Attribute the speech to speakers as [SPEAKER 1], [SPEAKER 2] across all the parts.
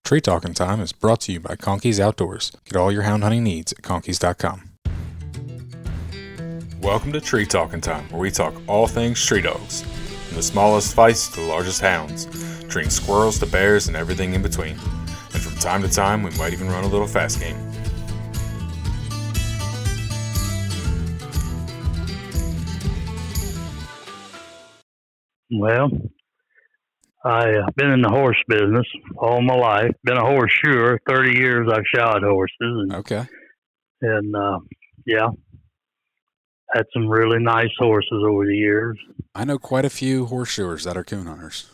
[SPEAKER 1] Tree Talking Time is brought to you by Conkey's Outdoors. Get all your hound hunting needs at conkeys.com. Welcome to Tree Talking Time, where we talk all things tree dogs, from the smallest fights to the largest hounds, treating squirrels to bears and everything in between. And from time to time, we might even run a little fast game.
[SPEAKER 2] Well, I've been in the horse business all my life. Been a horseshoer. 30 years I've shot horses.
[SPEAKER 1] Okay.
[SPEAKER 2] And yeah, had some really nice horses over the years.
[SPEAKER 1] I know quite a few horseshoers that are coon hunters.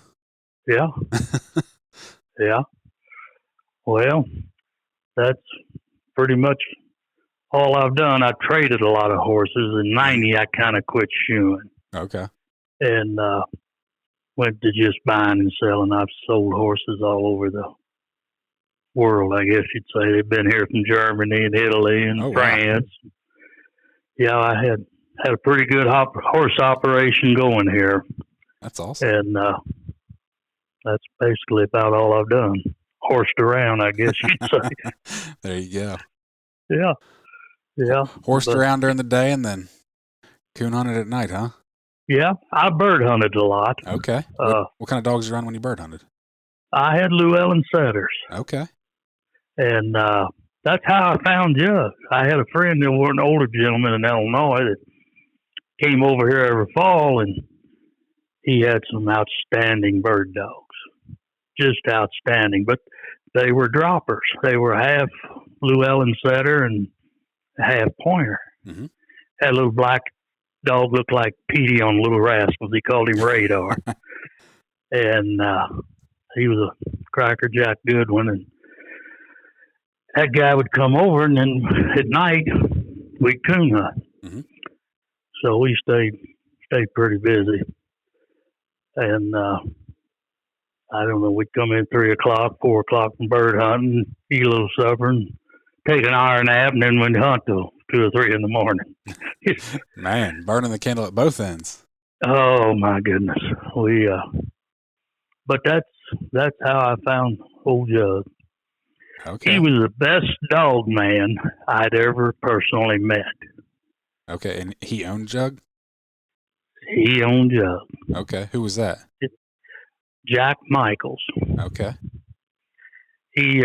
[SPEAKER 2] Yeah. Yeah. Well, that's pretty much all I've done. I traded a lot of horses. In 90, I kind of quit shoeing.
[SPEAKER 1] Okay.
[SPEAKER 2] And went to just buying and selling. I've sold horses all over the world, I guess you'd say. They've been here from Germany and Italy and France. Wow. Yeah, I had a pretty good horse operation going here.
[SPEAKER 1] That's awesome.
[SPEAKER 2] And that's basically about all I've done. Horsed around, I guess you'd say.
[SPEAKER 1] There you go.
[SPEAKER 2] Yeah. Yeah.
[SPEAKER 1] Horsed around during the day and then coon hunted at night, huh?
[SPEAKER 2] Yeah, I bird hunted a lot.
[SPEAKER 1] Okay. What kind of dogs you run when you bird hunted?
[SPEAKER 2] I had Llewellyn setters.
[SPEAKER 1] Okay.
[SPEAKER 2] And that's how I found Jug. I had a friend that was an older gentleman in Illinois that came over here every fall, and he had some outstanding bird dogs. Just outstanding. But they were droppers. They were half Llewellyn setter and half pointer.
[SPEAKER 1] Mm-hmm.
[SPEAKER 2] Had a little black dog, looked like Petey on Little Rascals. He called him Radar. And he was a crackerjack good one. And that guy would come over, and then at night we'd coon hunt.
[SPEAKER 1] Mm-hmm.
[SPEAKER 2] So we stayed pretty busy. And I don't know, we'd come in 3 o'clock, 4 o'clock from bird hunting, eat a little supper, and take an hour nap, and then we'd hunt till 2 or 3 in the morning.
[SPEAKER 1] Man, burning the candle at both ends.
[SPEAKER 2] Oh my goodness. But that's how I found old Jug.
[SPEAKER 1] Okay.
[SPEAKER 2] He was the best dog man I'd ever personally met.
[SPEAKER 1] Okay, and he owned Jug?
[SPEAKER 2] He owned Jug.
[SPEAKER 1] Okay, who was that?
[SPEAKER 2] Jack Michaels.
[SPEAKER 1] Okay.
[SPEAKER 2] He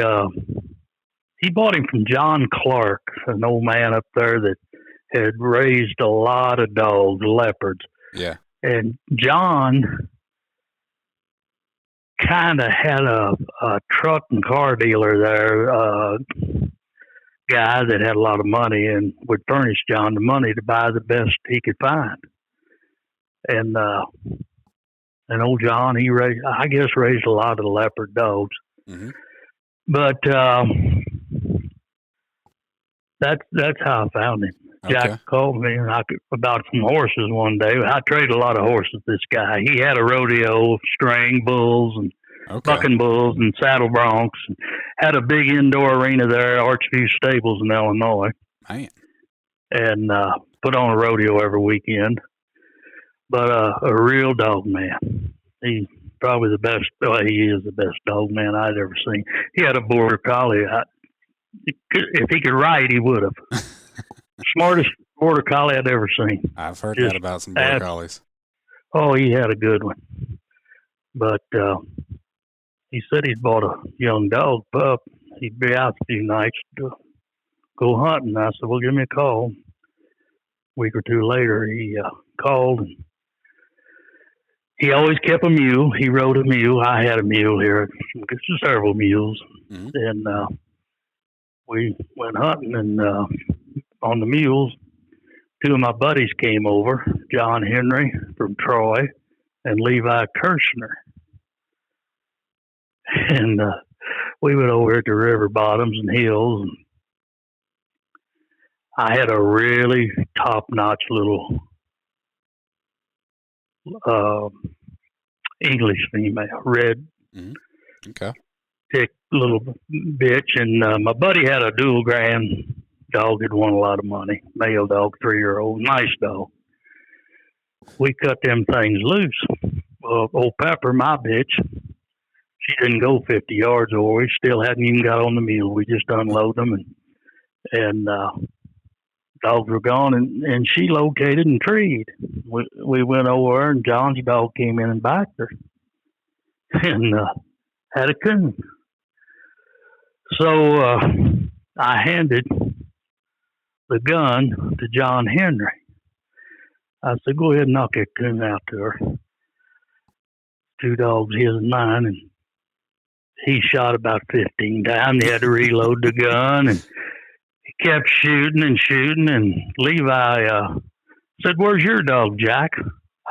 [SPEAKER 2] bought him from John Clark, an old man up there that had raised a lot of dogs, leopards.
[SPEAKER 1] Yeah.
[SPEAKER 2] And John kind of had a truck and car dealer there, guy that had a lot of money and would furnish John the money to buy the best he could find. And old John, he raised a lot of leopard dogs.
[SPEAKER 1] Mm-hmm.
[SPEAKER 2] But that's how I found him.
[SPEAKER 1] Okay.
[SPEAKER 2] Jack called me about some horses one day. I traded a lot of horses with this guy. He had a rodeo, string bulls and bucking bulls and saddle broncs. And had a big indoor arena there, Archview Stables in Illinois.
[SPEAKER 1] Man.
[SPEAKER 2] And put on a rodeo every weekend. But a real dog man. He's probably the best. Well, he is the best dog man I'd ever seen. He had a border collie. If he could ride, he would have. Smartest border collie I'd ever seen.
[SPEAKER 1] I've heard that about some border collies.
[SPEAKER 2] Oh, he had a good one. But he said he'd bought a young dog pup. He'd be out a few nights to go hunting. I said, well, give me a call. A week or two later, he called. And he always kept a mule. He rode a mule. I had a mule here, several mules.
[SPEAKER 1] Mm-hmm.
[SPEAKER 2] And we went hunting, and on the mules, 2 of my buddies came over, John Henry from Troy and Levi Kirshner. And we went over at the river bottoms and hills. And I had a really top-notch little English female, red,
[SPEAKER 1] okay,
[SPEAKER 2] thick little bitch. And my buddy had a dual grand dog that won a lot of money, male dog, 3-year-old, nice dog. We cut them things loose. Old Pepper, my bitch, she didn't go 50 yards over. We still hadn't even got on the mule. We just unloaded them, and dogs were gone, and she located and treed. We went over, and John's dog came in and backed her, and had a coon. So I handed the gun to John Henry. I said, "Go ahead and knock that coon out to her." 2 dogs, his and mine, and he shot about 15 times. He had to reload the gun, and he kept shooting and shooting. And Levi said, "Where's your dog, Jack?"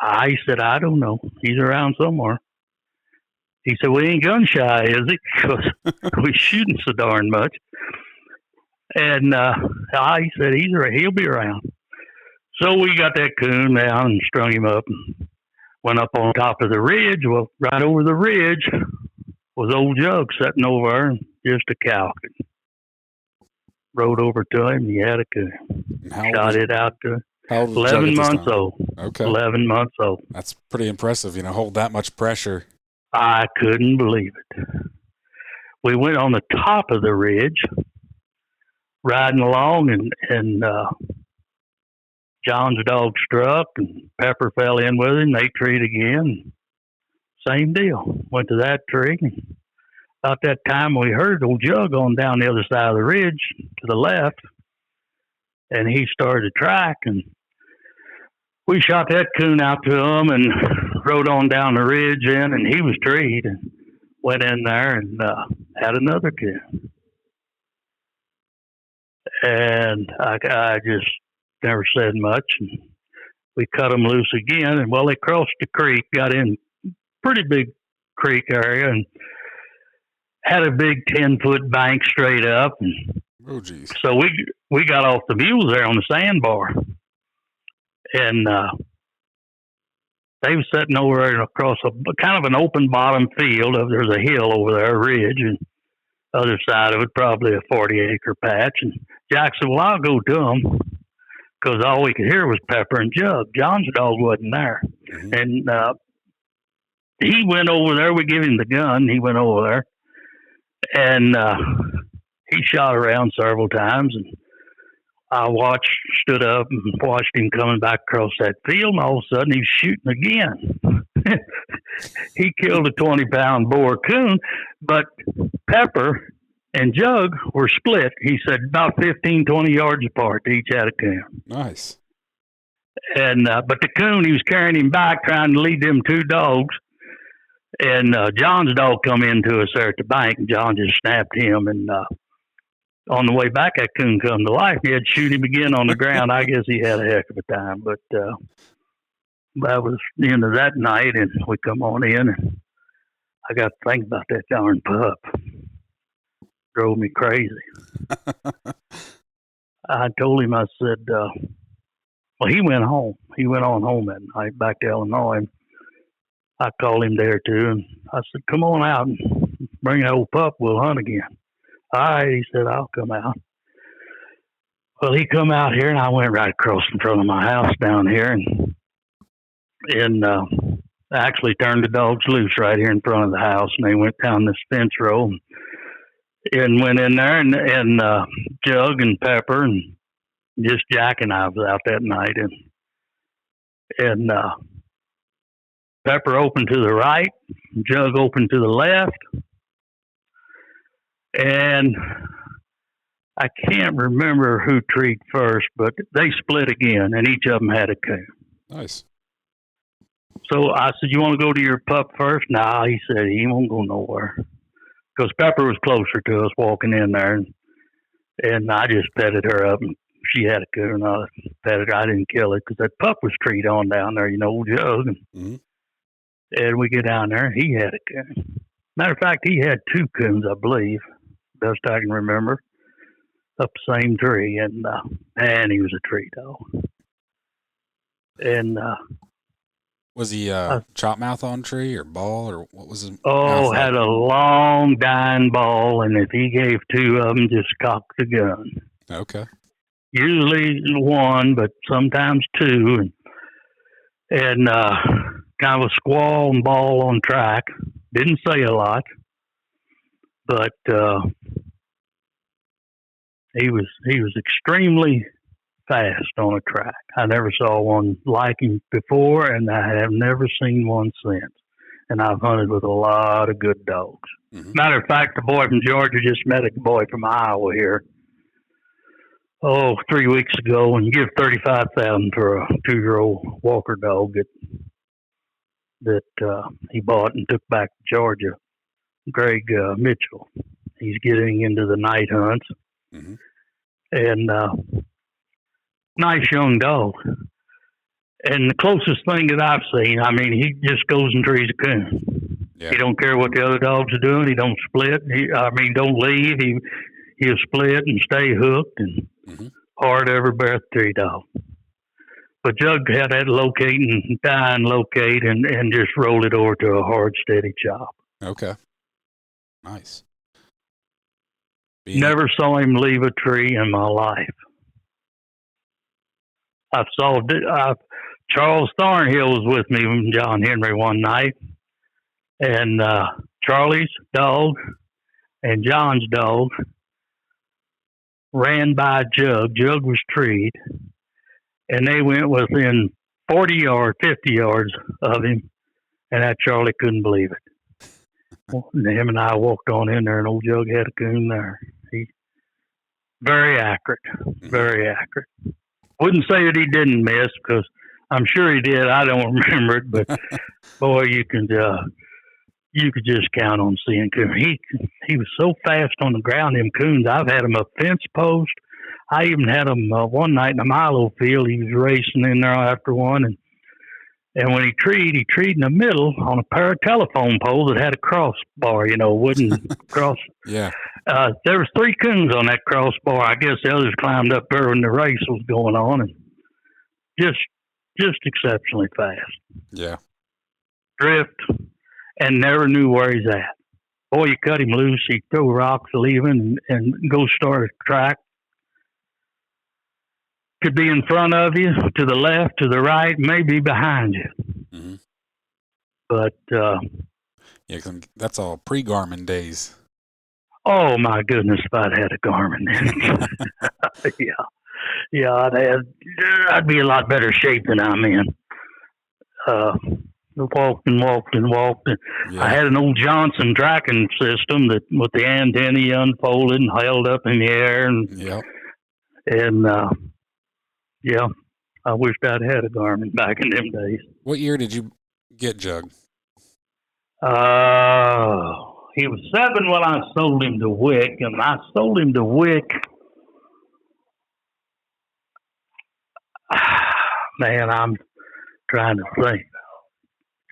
[SPEAKER 2] I said, "I don't know. He's around somewhere." He said, "Well, he ain't gun shy, is he? Because we're shooting so darn much." And he said, he'll be around. So we got that coon down and strung him up and went up on top of the ridge. Well, right over the ridge was old Jug sitting over there, and just a cow. Rode over to him, and he had a coon. Shot it out to 11 months old.
[SPEAKER 3] Okay.
[SPEAKER 2] 11 months old.
[SPEAKER 3] That's pretty impressive, hold that much pressure.
[SPEAKER 2] I couldn't believe it. We went on the top of the ridge, riding along, and John's dog struck, and Pepper fell in with him. They treed again. Same deal. Went to that tree. About that time, we heard old Jug on down the other side of the ridge to the left, and he started to track, and we shot that coon out to him and rode on down the ridge in, and he was treed, and went in there and had another coon. And I just never said much, and we cut them loose again, and they crossed the creek, got in pretty big creek area, and had a big 10-foot bank straight up. And
[SPEAKER 3] oh, geez.
[SPEAKER 2] So we got off the mules there on the sandbar, and they was sitting over there across a kind of an open bottom field. There's a hill over there, a ridge, and other side of it probably a 40-acre patch. And Jack said, "Well, I'll go to them," because all we could hear was Pepper and Jug. John's dog wasn't there. Mm-hmm. And he went over there. We gave him the gun. He went over there, and he shot around several times. And I stood up and watched him coming back across that field, and all of a sudden he was shooting again. He killed a 20-pound boar coon, but Pepper and Jug were split. He said about 15, 20 yards apart. They each had a coon.
[SPEAKER 3] Nice.
[SPEAKER 2] And but the coon, he was carrying him back, trying to lead them 2 dogs. And John's dog come into us there at the bank, and John just snapped him. And on the way back, that coon come to life. He had to shoot him again on the ground. I guess he had a heck of a time. But that was the end of that night, and we come on in, and I got to think about that darn pup. Drove me crazy. I told him, I said, he went home. He went on home that night back to Illinois. And I called him there too, and I said, "Come on out and bring that old pup. We'll hunt again." "All right," he said, "I'll come out." Well, he come out here, and I went right across in front of my house down here, and actually turned the dogs loose right here in front of the house, and they went down this fence row and went in there, and Jug and Pepper and just Jack and I was out that night, and Pepper opened to the right, Jug opened to the left, and I can't remember who treed first, but they split again, and each of them had a coon.
[SPEAKER 3] Nice.
[SPEAKER 2] So I said, "You want to go to your pup first?" "Nah," he said, "he won't go nowhere." Because Pepper was closer to us walking in there, and I just petted her up, and she had a coon. I petted her. I didn't kill it because that pup was treed on down there, old Jug. And we get down there, and he had a coon. Matter of fact, he had 2 coons, I believe, best I can remember, up the same tree, and he was a tree dog. And
[SPEAKER 3] was he chop mouth on tree or ball, or what was his?
[SPEAKER 2] Had a long dying ball, and if he gave 2 of them, just cocked the gun.
[SPEAKER 3] Okay.
[SPEAKER 2] Usually 1, but sometimes 2, and kind of a squall and ball on track. Didn't say a lot. but he was extremely fast on a track. I never saw one like him before, and I have never seen one since. And I've hunted with a lot of good dogs.
[SPEAKER 3] Mm-hmm.
[SPEAKER 2] Matter of fact, the boy from Georgia just met a boy from Iowa here. 3 weeks ago, and give $35,000 for a 2-year-old Walker dog that he bought and took back to Georgia. Greg Mitchell. He's getting into the night hunts,
[SPEAKER 3] mm-hmm.
[SPEAKER 2] and nice young dog. And the closest thing that I've seen, I mean, he just goes and trees a coon.
[SPEAKER 3] Yeah.
[SPEAKER 2] He don't care what the other dogs are doing. He don't split. Don't leave. He'll split and stay hooked and
[SPEAKER 3] mm-hmm.
[SPEAKER 2] hard every breath tree dog. But Jug had that locate and die and locate and just roll it over to a hard, steady chop.
[SPEAKER 3] Okay. Nice.
[SPEAKER 2] Never saw him leave a tree in my life. Charles Thornhill was with me and John Henry one night, and Charlie's dog and John's dog ran by Jug. Jug was treed, and they went within 40 yards, 50 yards of him, and that Charlie couldn't believe it. And him and I walked on in there, and old Jug had a coon there. He very accurate, very accurate. Wouldn't say that he didn't miss, because I'm sure he did. I don't remember it, but boy, you could just count on seeing coon. He was so fast on the ground. Them coons, I've had him up fence post. I even had him one night in a Milo field. He was racing in there after one, and when he treed in the middle on a pair of telephone poles that had a crossbar, wooden cross.
[SPEAKER 3] Yeah.
[SPEAKER 2] There was 3 coons on that crossbar. I guess the others climbed up there when the race was going on, and just exceptionally fast.
[SPEAKER 3] Yeah.
[SPEAKER 2] Drift, and never knew where he's at. Boy, you cut him loose, he'd throw rocks, leaving, and go start a track. Could be in front of you, to the left, to the right, maybe behind you.
[SPEAKER 3] Mm-hmm.
[SPEAKER 2] But
[SPEAKER 3] yeah, 'cause that's all pre-Garmin days.
[SPEAKER 2] Oh my goodness, if I'd had a Garmin then. Yeah, I'd be a lot better shape than I'm in. Walked.
[SPEAKER 3] Yeah.
[SPEAKER 2] I had an old Johnson tracking system that with the antennae unfolded and held up in the air, I wished I'd had a Garmin back in them days.
[SPEAKER 3] What year did you get Jug?
[SPEAKER 2] He was 7 when I sold him to Wick, and I sold him to Wick. Man, I'm trying to think.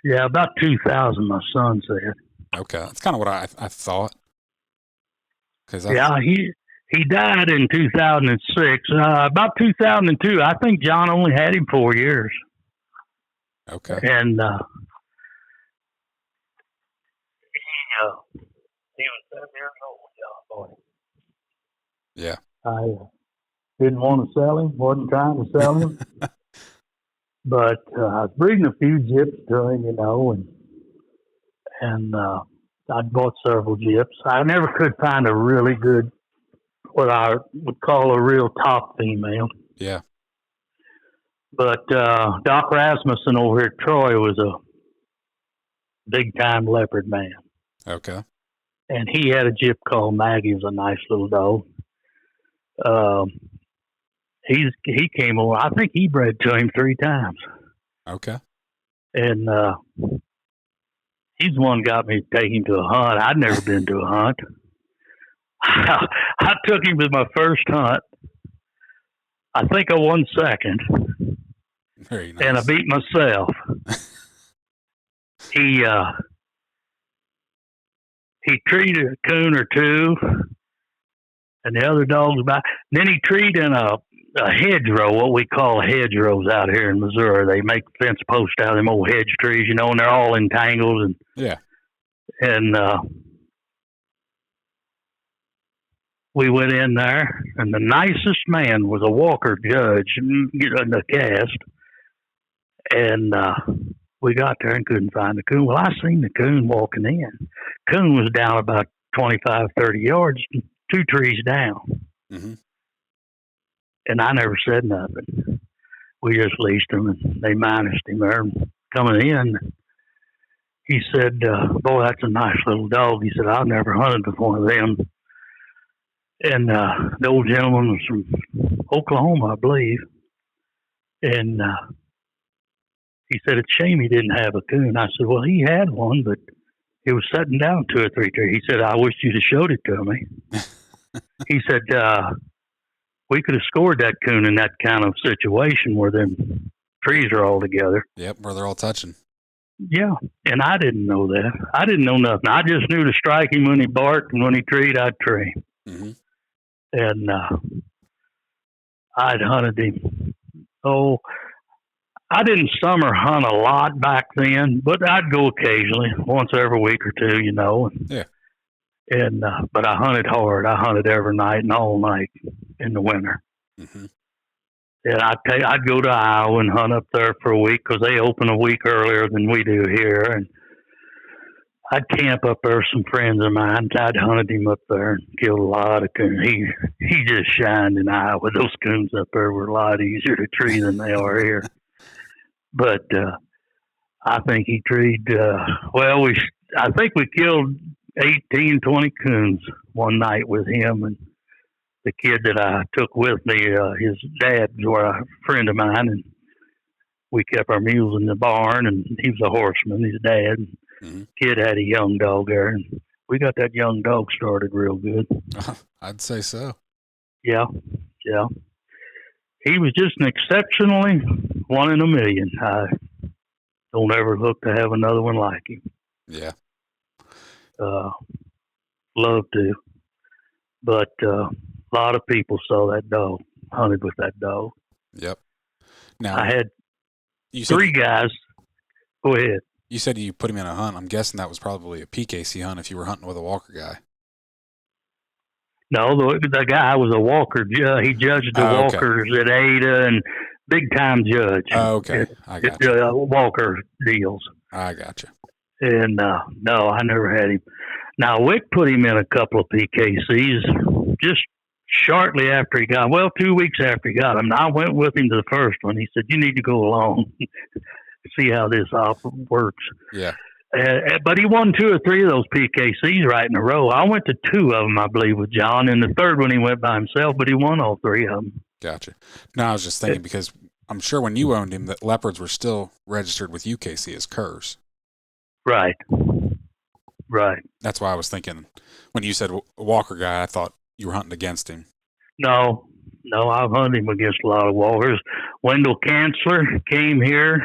[SPEAKER 2] Yeah, about 2000, my son said.
[SPEAKER 3] Okay, that's kind of what I thought.
[SPEAKER 2] He died in 2006. About 2002, I think John only had him 4 years.
[SPEAKER 3] Okay.
[SPEAKER 2] And he was 7 years old, John boy.
[SPEAKER 3] Yeah.
[SPEAKER 2] I didn't want to sell him, wasn't trying to sell him. But I was breeding a few jips to him, and I bought several jips. I never could find a really good, what I would call a real top female.
[SPEAKER 3] Yeah.
[SPEAKER 2] But Doc Rasmussen over here at Troy was a big-time leopard man.
[SPEAKER 3] Okay.
[SPEAKER 2] And he had a jip called Maggie. He was a nice little dog. He came over. I think he bred to him 3 times.
[SPEAKER 3] Okay.
[SPEAKER 2] And he's the one got me to take him to a hunt. I'd never been to a hunt. I took him to my first hunt. I think I won second.
[SPEAKER 3] Very nice.
[SPEAKER 2] And I beat myself. He treated a coon or 2, and the other dogs by. Then he treated in a hedgerow, what we call hedgerows out here in Missouri. They make fence posts out of them old hedge trees, and they're all entangled. And
[SPEAKER 3] yeah.
[SPEAKER 2] And we went in there, and the nicest man was a Walker judge in the cast. And we got there and couldn't find the coon. Well, I seen the coon walking in. Coon was down about 25, 30 yards, 2 trees down.
[SPEAKER 3] Mm-hmm.
[SPEAKER 2] And I never said nothing. We just leashed him, and they minused him there. Coming in, he said, boy, that's a nice little dog. He said, I've never hunted with one of them. And the old gentleman was from Oklahoma, I believe. And he said, it's a shame he didn't have a coon. I said, well, he had one, but it was sitting down 2 or 3 trees. He said, I wish you'd have showed it to me. He said, we could have scored that coon in that kind of situation where them trees are all together.
[SPEAKER 3] Yep, where they're all touching.
[SPEAKER 2] Yeah, and I didn't know that. I didn't know nothing. I just knew to strike him when he barked, and when he treed, I'd tree him.
[SPEAKER 3] Mm-hmm.
[SPEAKER 2] And I'd hunted him. Oh, I didn't summer hunt a lot back then, but I'd go occasionally, once every week or two, you know.
[SPEAKER 3] Yeah.
[SPEAKER 2] And but I hunted hard. I hunted every night and all night in the winter.
[SPEAKER 3] Mm-hmm.
[SPEAKER 2] And I'd go to Iowa and hunt up there for a week because they open a week earlier than we do here. And I'd camp up there with some friends of mine. I'd hunted him up there and killed a lot of coons. He just shined in Iowa. Those coons up there were a lot easier to tree than they are here. But I think he treed, I think we killed 18, 20 coons one night with him. And the kid that I took with me, his dad was a friend of mine. And we kept our mules in the barn. And he was a horseman, his dad. Mm-hmm. Kid had a young dog there. And we got that young dog started real good.
[SPEAKER 3] I'd say so.
[SPEAKER 2] Yeah. He was just an exceptionally one in a million. I don't ever look to have another one like him.
[SPEAKER 3] Yeah.
[SPEAKER 2] Love to. But a lot of people saw that dog, hunted with that dog.
[SPEAKER 3] Yep. Now,
[SPEAKER 2] I had 3 guys. Go ahead.
[SPEAKER 3] You said you put him in a hunt. I'm guessing that was probably a PKC hunt if you were hunting with a walker guy.
[SPEAKER 2] No, the guy was a walker. He judged the walkers at Ada and big time judge.
[SPEAKER 3] Oh, okay. I got you.
[SPEAKER 2] Walker deals.
[SPEAKER 3] I got you.
[SPEAKER 2] And no, I never had him. Now, Wick put him in a couple of PKCs just shortly after he got, 2 weeks after he got him. And I went with him to the first one. He said, you need to go along, see how this works.
[SPEAKER 3] Yeah.
[SPEAKER 2] But he won 2 or 3 of those PKCs right in a row. I went to 2 of them, I believe, with John. And the third one he went by himself, but he won all 3 of them.
[SPEAKER 3] Gotcha. No, I was just thinking because I'm sure when you owned him, that leopards were still registered with UKC as curs.
[SPEAKER 2] Right.
[SPEAKER 3] That's why I was thinking when you said walker guy, I thought you were hunting against him.
[SPEAKER 2] No, I've hunted him against a lot of walkers. Wendell Kanzler came here.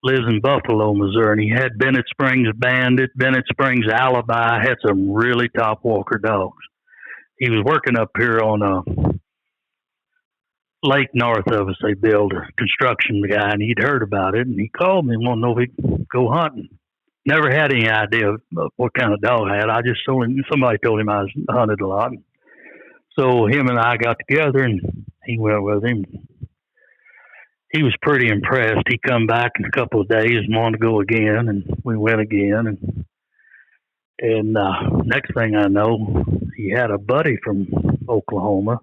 [SPEAKER 2] Lives in Buffalo, Missouri, and he had Bennett Springs Bandit, Bennett Springs Alibi, had some really top walker dogs. He was working up here on a lake north of us. They built a construction guy, and he'd heard about it, and he called me and wanted to know if he could go hunting. Never had any idea of what kind of dog I had. I just told him, somebody told him I was hunted a lot. So him and I got together, and he went with him. He was pretty impressed. He come back in a couple of days and wanted to go again, and we went again. And next thing I know, he had a buddy from Oklahoma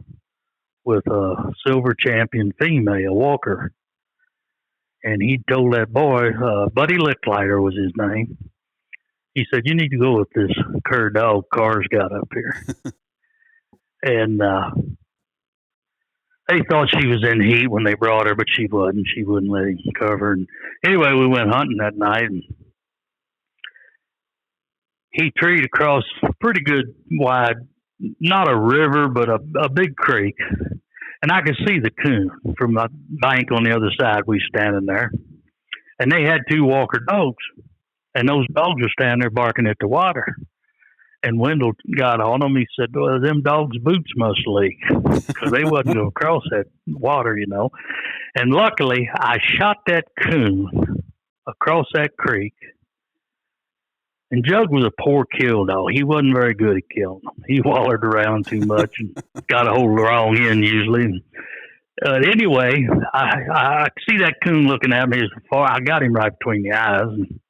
[SPEAKER 2] with a silver champion female, walker. And he told that boy, Buddy Licklider was his name. He said, you need to go with this cur dog Carr's got up here. And they thought she was in heat when they brought her, but she wasn't. She wouldn't let him cover. And anyway, we went hunting that night, and he treed across pretty good wide, not a river, but a big creek. And I could see the coon from the bank on the other side. We standing there. And they had 2 walker dogs. And those dogs were standing there barking at the water. And Wendell got on them. He said, well, them dogs' boots must leak. Because they wasn't going to cross that water, you know. And luckily, I shot that coon across that creek. And Jug was a poor kill dog. He wasn't very good at killing them. He wallered around too much and got a hold of the wrong end usually. Anyway, I see that coon looking at me as far. I got him right between the eyes, and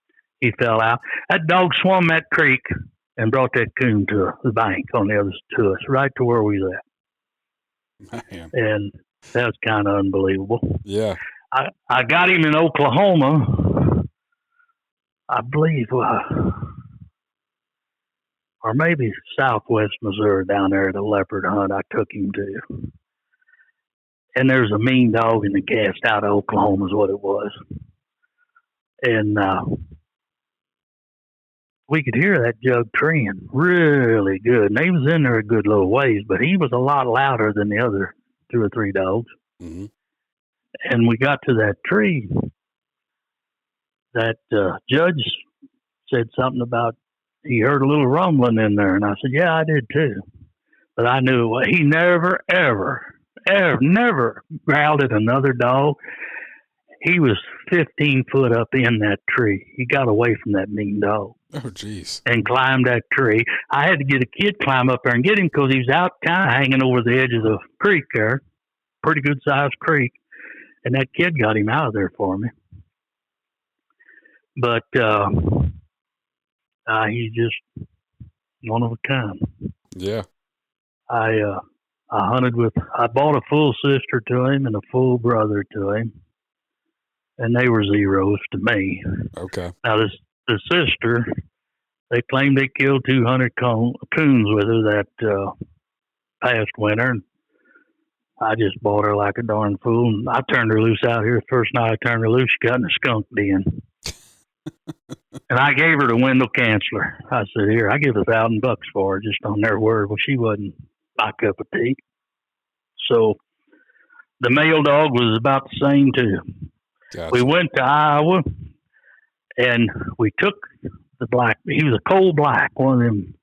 [SPEAKER 2] he fell out. That dog swam that creek and brought that coon to the bank on the other to us, right to where we was at.
[SPEAKER 3] Man.
[SPEAKER 2] And that was kind of unbelievable.
[SPEAKER 3] Yeah.
[SPEAKER 2] I got him in Oklahoma, I believe, or maybe southwest Missouri down there, the leopard hunt I took him to. And there's a mean dog in the cast out of Oklahoma is what it was. And we could hear that jug treeing really good. And he was in there a good little ways, but he was a lot louder than the other 2 or 3 dogs.
[SPEAKER 3] Mm-hmm.
[SPEAKER 2] And we got to that tree. That judge said something about he heard a little rumbling in there. And I said, yeah, I did too. But I knew he never growled at another dog. He was 15 foot up in that tree. He got away from that mean dog.
[SPEAKER 3] Oh, jeez.
[SPEAKER 2] And climbed that tree. I had to get a kid climb up there and get him because he was out kind of hanging over the edge of the creek there. Pretty good sized creek. And that kid got him out of there for me. But he's just one of a kind.
[SPEAKER 3] Yeah.
[SPEAKER 2] I bought a full sister to him and a full brother to him. And they were zeros to me.
[SPEAKER 3] Okay.
[SPEAKER 2] Now, the sister, they claimed they killed 200 coons with her that past winter. And I just bought her like a darn fool. And I turned her loose out here. The first night I turned her loose, she got in a skunk den. And I gave her the window canceller. I said, here, I give $1,000 for her just on their word. Well, she wasn't my cup of tea. So the male dog was about the same too.
[SPEAKER 3] Gotcha.
[SPEAKER 2] We went to Iowa and we took the black. He was a coal black, one of them.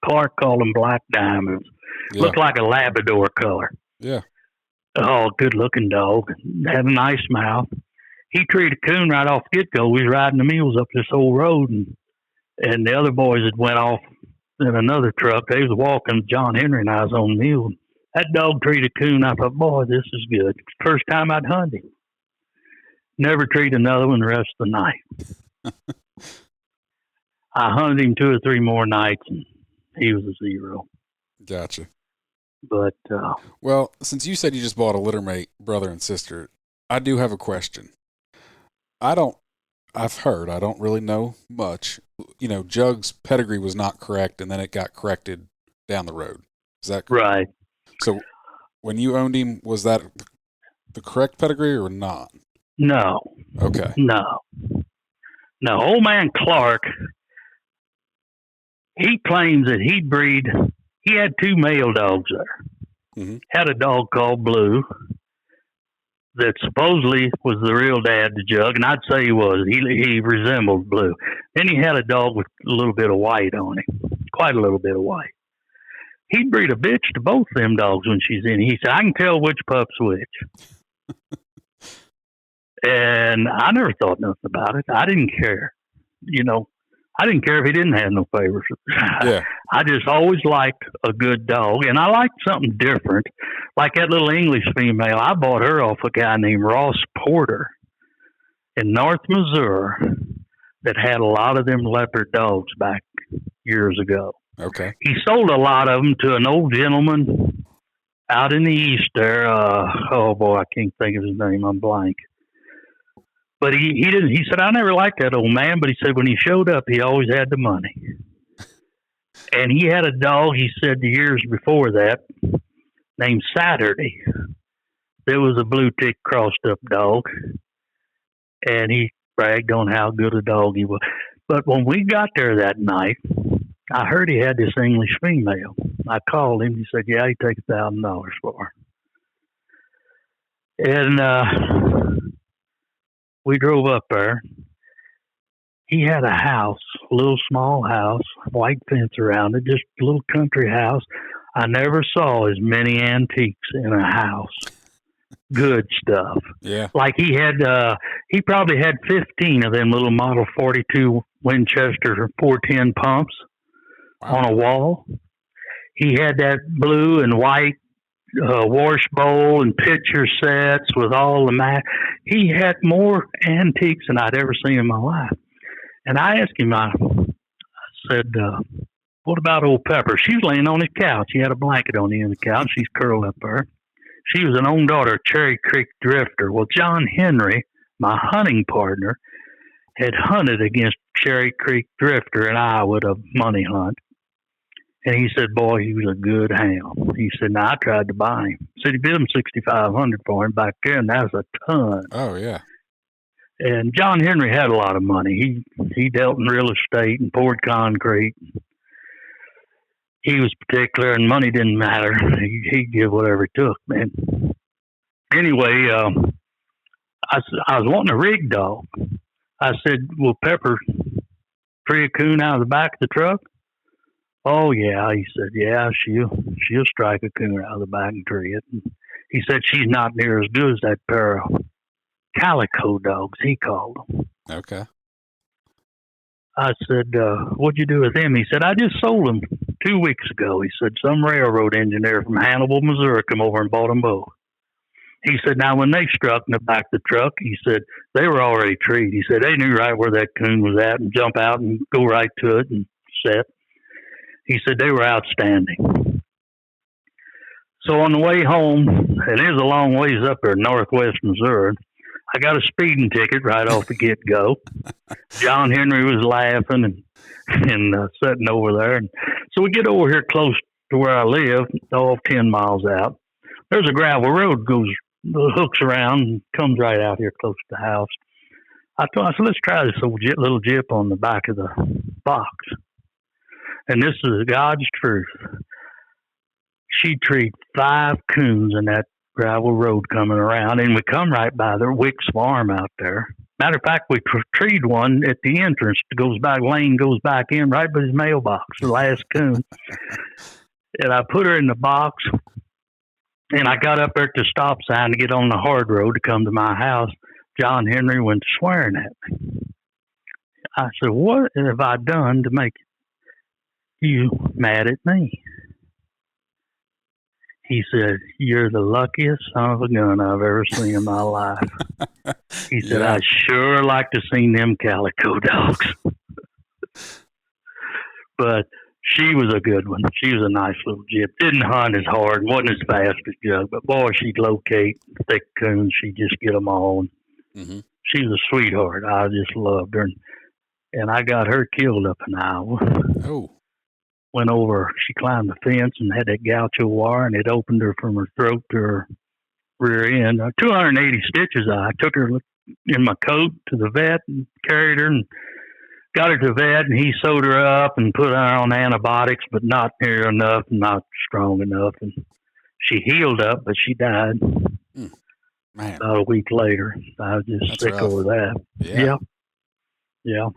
[SPEAKER 2] Clark called them black diamonds.
[SPEAKER 3] Yeah.
[SPEAKER 2] Looked like a Labrador color.
[SPEAKER 3] Yeah.
[SPEAKER 2] Oh, good looking dog. Had a nice mouth. He treated a coon right off the get go. We was riding the mules up this old road, and the other boys had went off in another truck. They was walking. John Henry and I was on the mule. That dog treated a coon. I thought, boy, this is good. First time I'd hunt him. Never treat another one the rest of the night. I hunted him 2 or 3 more nights, and he was a zero.
[SPEAKER 3] Gotcha.
[SPEAKER 2] But
[SPEAKER 3] well, since you said you just bought a littermate brother and sister, I do have a question. I've heard, I don't really know much. You know, Jug's pedigree was not correct, and then it got corrected down the road. Is that correct?
[SPEAKER 2] Right.
[SPEAKER 3] So when you owned him, was that the correct pedigree or not?
[SPEAKER 2] No.
[SPEAKER 3] Okay.
[SPEAKER 2] No. Old man Clark, he claims that he had 2 male dogs there.
[SPEAKER 3] Mm-hmm.
[SPEAKER 2] Had a dog called Blue that supposedly was the real dad to Jug, and I'd say he was. He resembled Blue. Then he had a dog with a little bit of white on him, quite a little bit of white. He'd breed a bitch to both them dogs when she's in. He said, I can tell which pup's which. And I never thought nothing about it. I didn't care. You know, I didn't care if he didn't have no favors.
[SPEAKER 3] Yeah.
[SPEAKER 2] I just always liked a good dog, and I liked something different. Like that little English female, I bought her off a guy named Ross Porter in North Missouri that had a lot of them leopard dogs back years ago.
[SPEAKER 3] Okay.
[SPEAKER 2] He sold a lot of them to an old gentleman out in the east there. Oh boy, I can't think of his name. I'm blank. But he didn't. He said, I never liked that old man, but he said when he showed up, he always had the money. And he had a dog, he said the years before that, named Saturday. There was a blue tick crossed up dog. And he bragged on how good a dog he was. But when we got there that night, I heard he had this English female. I called him. He said, yeah, he'd take $1,000 for her. And we drove up there. He had a house, a little small house, white fence around it, just a little country house. I never saw as many antiques in a house. Good stuff.
[SPEAKER 3] Yeah.
[SPEAKER 2] Like he probably had 15 of them little Model 42 Winchester 410 pumps. Wow. On a wall. He had that blue and white wash bowl and picture sets with all the he had more antiques than I'd ever seen in my life. And I asked him, I said, What about old Pepper? She's laying on his couch. He had a blanket on the end of the couch. She's curled up there. She was an own daughter of Cherry Creek Drifter. Well, John Henry, my hunting partner, had hunted against Cherry Creek Drifter in Iowa at a money hunt. And he said, boy, he was a good hound. He said, now I tried to buy him. Said he bid him $6,500 for him back there, and that was a ton.
[SPEAKER 3] Oh, yeah.
[SPEAKER 2] And John Henry had a lot of money. He dealt in real estate and poured concrete. He was particular, and money didn't matter. He'd give whatever it took, man. Anyway, I was wanting a rig dog. I said, will Pepper free a coon out of the back of the truck? Oh, yeah. He said, yeah, she'll strike a coon out of the back and tree it. And he said, she's not near as good as that pair of calico dogs, he called them.
[SPEAKER 3] Okay.
[SPEAKER 2] I said, what'd you do with them? He said, I just sold them 2 weeks ago. He said, some railroad engineer from Hannibal, Missouri, come over and bought them both. He said, now when they struck in the back of the truck, he said, they were already treed. He said, they knew right where that coon was at and jump out and go right to it and set. He said, they were outstanding. So on the way home, and it was a long ways up there in northwest Missouri, I got a speeding ticket right off the get-go. John Henry was laughing and sitting over there. And so we get over here close to where I live, off 10 miles out. There's a gravel road hooks around and comes right out here close to the house. I said, let's try this little jip on the back of the box. And this is God's truth. She treed 5 coons in that gravel road coming around, and we come right by the Wick's farm out there. Matter of fact, we treed one at the entrance lane goes back in right by his mailbox, the last coon. And I put her in the box, and I got up there at the stop sign to get on the hard road to come to my house. John Henry went swearing at me. I said, what have I done to make you mad at me? He said, you're the luckiest son of a gun I've ever seen in my life. He said,
[SPEAKER 3] Yeah.
[SPEAKER 2] I'd sure like to seen them calico dogs. But she was a good one. She was a nice little jip. Didn't hunt as hard, wasn't as fast as Jug, but boy, she'd locate thick coons. She'd just get them all.
[SPEAKER 3] Mm-hmm.
[SPEAKER 2] She was a sweetheart. I just loved her. And I got her killed up in Iowa.
[SPEAKER 3] Oh.
[SPEAKER 2] Went over, she climbed the fence and had that gaucho wire, and it opened her from her throat to her rear end. 280 stitches. I took her in my coat to the vet and carried her and got her to the vet, and he sewed her up and put her on antibiotics, but not near enough, not strong enough. And she healed up, but she died
[SPEAKER 3] Man.
[SPEAKER 2] about a week later. I was just sick
[SPEAKER 3] rough.
[SPEAKER 2] over that.
[SPEAKER 3] Yeah.
[SPEAKER 2] Yeah.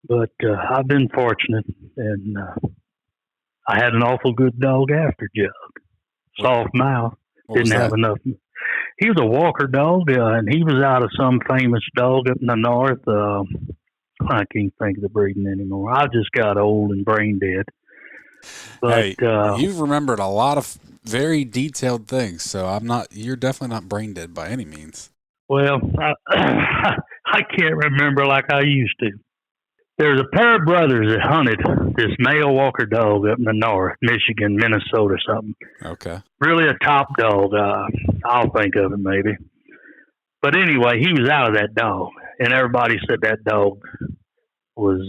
[SPEAKER 2] But I've been fortunate, and I had an awful good dog after Jug. Soft mouth, didn't have enough. He was a walker dog, and he was out of some famous dog up in the north. I can't think of the breeding anymore. I just got old and brain dead. But
[SPEAKER 3] Hey, you've remembered a lot of very detailed things, so you're definitely not brain dead by any means.
[SPEAKER 2] Well, I can't remember like I used to. There's a pair of brothers that hunted this male walker dog up in the north, Michigan, Minnesota, something.
[SPEAKER 3] Okay.
[SPEAKER 2] Really a top dog. I'll think of it maybe. But anyway, he was out of that dog, and everybody said that dog was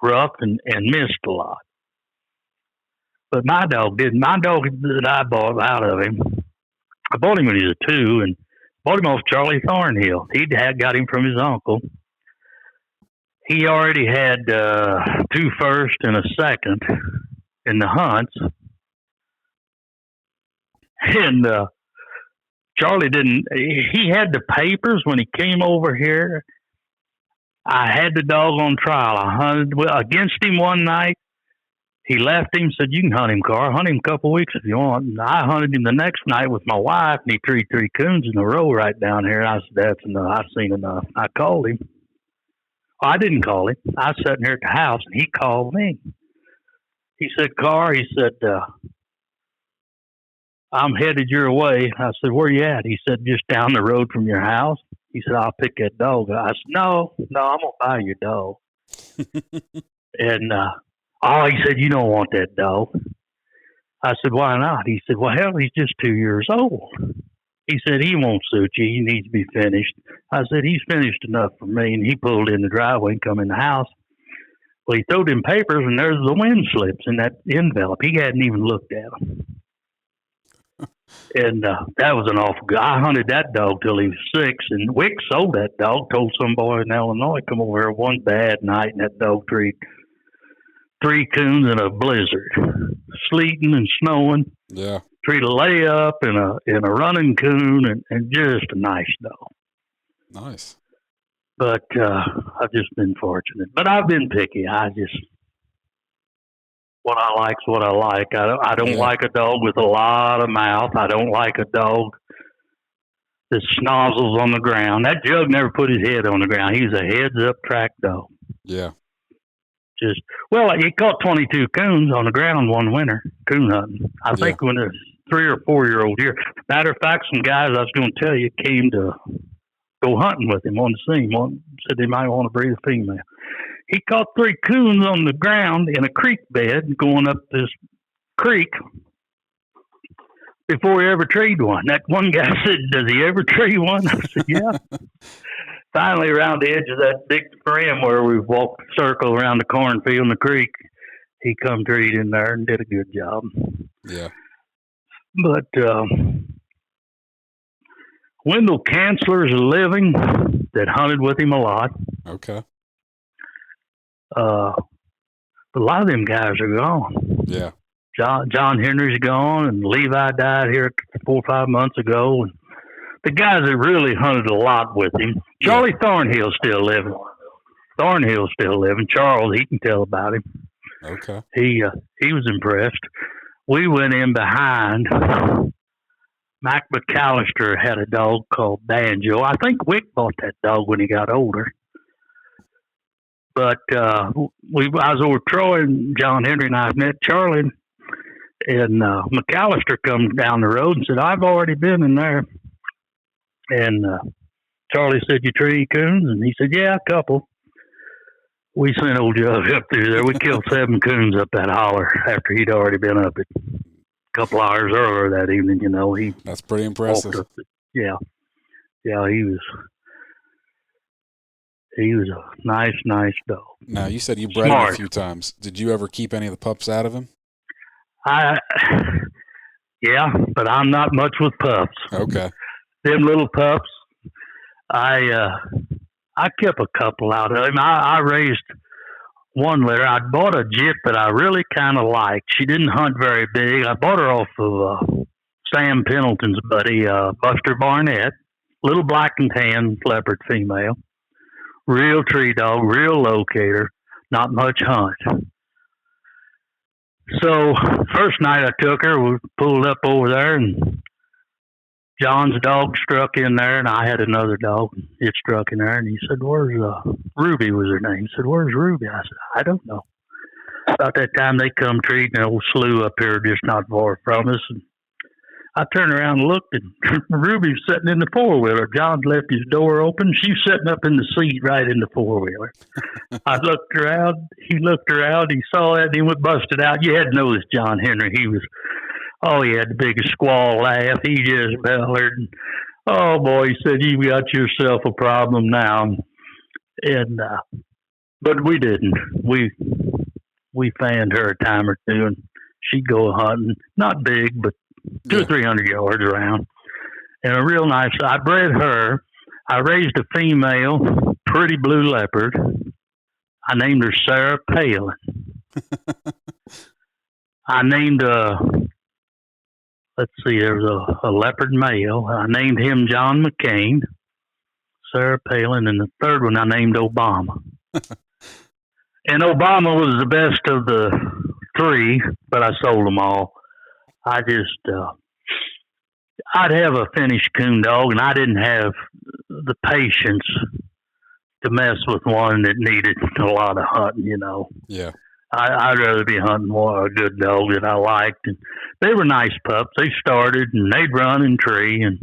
[SPEAKER 2] rough and missed a lot. But my dog didn't. My dog that I bought out of him, I bought him when he was a 2, and bought him off Charlie Thornhill. Got him from his uncle. He already had 2 first and a second in the hunts. And Charlie he had the papers when he came over here. I had the dog on trial. I hunted against him one night. He left him, said, you can hunt him, Carr. Hunt him a couple of weeks if you want. And I hunted him the next night with my wife, and he treed 3 coons in a row right down here. I said, that's enough. I've seen enough. I called him. I didn't call him. I was sitting here at the house, and he called me. He said, Carr, he said, I'm headed your way. I said, where you at? He said, just down the road from your house. He said, I'll pick that dog. I said, no, I'm going to buy your dog. And he said, "You don't want that dog." I said, "Why not?" He said, "Well, hell, he's just 2 years old." He said, "He won't suit you. He needs to be finished." I said, "He's finished enough for me." And he pulled in the driveway and come in the house. Well, he threw them papers, and there's the wind slips in that envelope. He hadn't even looked at them. And that was an awful good. I hunted that dog till he was 6, and Wick sold that dog. Told some boy in Illinois, "Come over here one bad night, and that dog treated 3 coons in a blizzard, sleeting and snowing.
[SPEAKER 3] Yeah.
[SPEAKER 2] Treat a layup and a running coon, and just a nice dog."
[SPEAKER 3] Nice.
[SPEAKER 2] But I've just been fortunate. But I've been picky. What I like's what I like. I don't like a dog with a lot of mouth. I don't like a dog that snozzles on the ground. That Jug never put his head on the ground. He was a heads-up track dog.
[SPEAKER 3] Yeah.
[SPEAKER 2] He caught 22 coons on the ground one winter, coon hunting. I think when it was 3 or 4 year old year. Matter of fact, some guys I was going to tell you came to go hunting with him on the scene. One said they might want to breed a female. He caught 3 coons on the ground in a creek bed going up this creek before he ever treed one. That one guy said, "Does he ever tree one?" I said, "Yeah." Finally, around the edge of that big rim where we walked a circle around the cornfield and the creek, he come treed in there and did a good job.
[SPEAKER 3] Yeah.
[SPEAKER 2] But Wendell Canceler's a living that hunted with him a lot.
[SPEAKER 3] Okay.
[SPEAKER 2] A lot of them guys are gone.
[SPEAKER 3] Yeah.
[SPEAKER 2] John Henry's gone, and Levi died here 4 or 5 months ago. And the guys that really hunted a lot with him, Charlie Thornhill's still living. Charles, he can tell about him.
[SPEAKER 3] Okay.
[SPEAKER 2] He was impressed. We went in behind. Mac McAllister had a dog called Banjo. I think Wick bought that dog when he got older. But I was over Troy, and John Henry and I met Charlie, and McAllister come down the road and said, "I've already been in there." And Charlie said, "You tree coons?" And he said, "Yeah, a couple." We sent old Jug up through there. We killed 7 coons up that holler after he'd already been up it a couple hours earlier that evening.
[SPEAKER 3] That's pretty impressive.
[SPEAKER 2] Yeah, he was a nice dog.
[SPEAKER 3] Now, you said you bred him a few times. Did you ever keep any of the pups out of him?
[SPEAKER 2] Yeah, but I'm not much with pups.
[SPEAKER 3] Okay.
[SPEAKER 2] Them little pups, I kept a couple out of him. I raised one litter. I bought a jit that I really kind of liked. She didn't hunt very big. I bought her off of Sam Pendleton's buddy, Buster Barnett. Little black and tan leopard female. Real tree dog, real locator, not much hunt. So, first night I took her, we pulled up over there, and John's dog struck in there, and I had another dog. It struck in there, and he said, "Where's Ruby?" was her name. He said, "Where's Ruby?" I said, "I don't know." About that time, they come treating an old slough up here just not far from us, and I turned around and looked, and Ruby was sitting in the four-wheeler. John left his door open. She was sitting up in the seat right in the four-wheeler. I looked around. He looked around. He saw that, and he went busted out. You had to know this John Henry. He had the biggest squall laugh. He just bellered. "Oh, boy," he said, "you've got yourself a problem now." And but we didn't. We fanned her a time or two, and she'd go hunting. Not big, but 200 or 300 yards around. And a real nice, I bred her. I raised a female, pretty blue leopard. I named her Sarah Palin. I named there was a leopard male. I named him John McCain, Sarah Palin, and the third one I named Obama. And Obama was the best of the 3, but I sold them all. I'd have a finished coon dog, and I didn't have the patience to mess with one that needed a lot of hunting,
[SPEAKER 3] Yeah.
[SPEAKER 2] I'd rather be hunting a good dog that I liked. And they were nice pups. They started, and they'd run and tree. And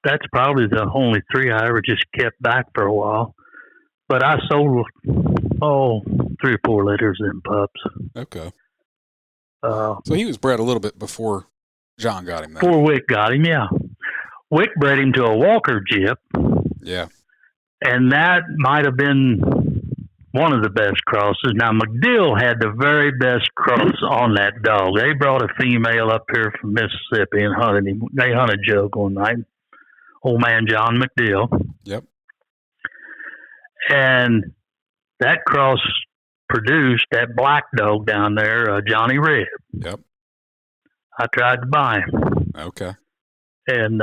[SPEAKER 2] that's probably the only 3 I ever just kept back for a while. But I sold 3 or 4 litters of them pups.
[SPEAKER 3] Okay.
[SPEAKER 2] So
[SPEAKER 3] he was bred a little bit before John got him, then.
[SPEAKER 2] Before Wick got him, yeah. Wick bred him to a Walker Gyp.
[SPEAKER 3] Yeah.
[SPEAKER 2] And that might have been one of the best crosses. Now, McDill had the very best cross on that dog. They brought a female up here from Mississippi and hunted him. They hunted Jug one night. Old man John McDill.
[SPEAKER 3] Yep.
[SPEAKER 2] And that cross produced that black dog down there, Johnny Red.
[SPEAKER 3] Yep.
[SPEAKER 2] I tried to buy him.
[SPEAKER 3] Okay.
[SPEAKER 2] And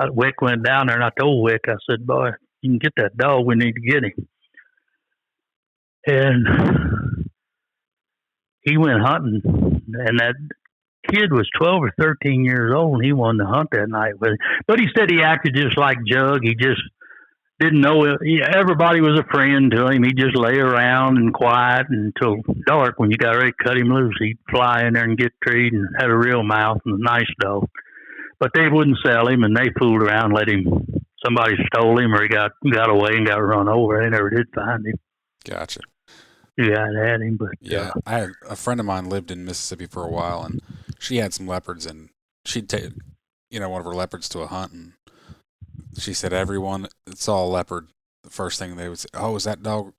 [SPEAKER 2] Wick went down there, and I told Wick, I said, boy, you can get that dog, we need to get him. And he went hunting, and that kid was 12 or 13 years old, and he wanted to hunt that night with him. But he said he acted just like Jug. He just didn't know it. Everybody was a friend to him. He'd just lay around and quiet until dark. When you got ready to cut him loose, he'd fly in there and get treed and had a real mouth and a nice dog. But they wouldn't sell him, and they fooled around, let him. Somebody stole him, or he got away and got run over. They never did find him.
[SPEAKER 3] Gotcha.
[SPEAKER 2] Yeah, I had him, but
[SPEAKER 3] yeah, I had a friend of mine lived in Mississippi for a while, and she had some leopards, and she'd take, one of her leopards to a hunt, and she said everyone that saw a leopard, the first thing they would say, "Oh, is that dog,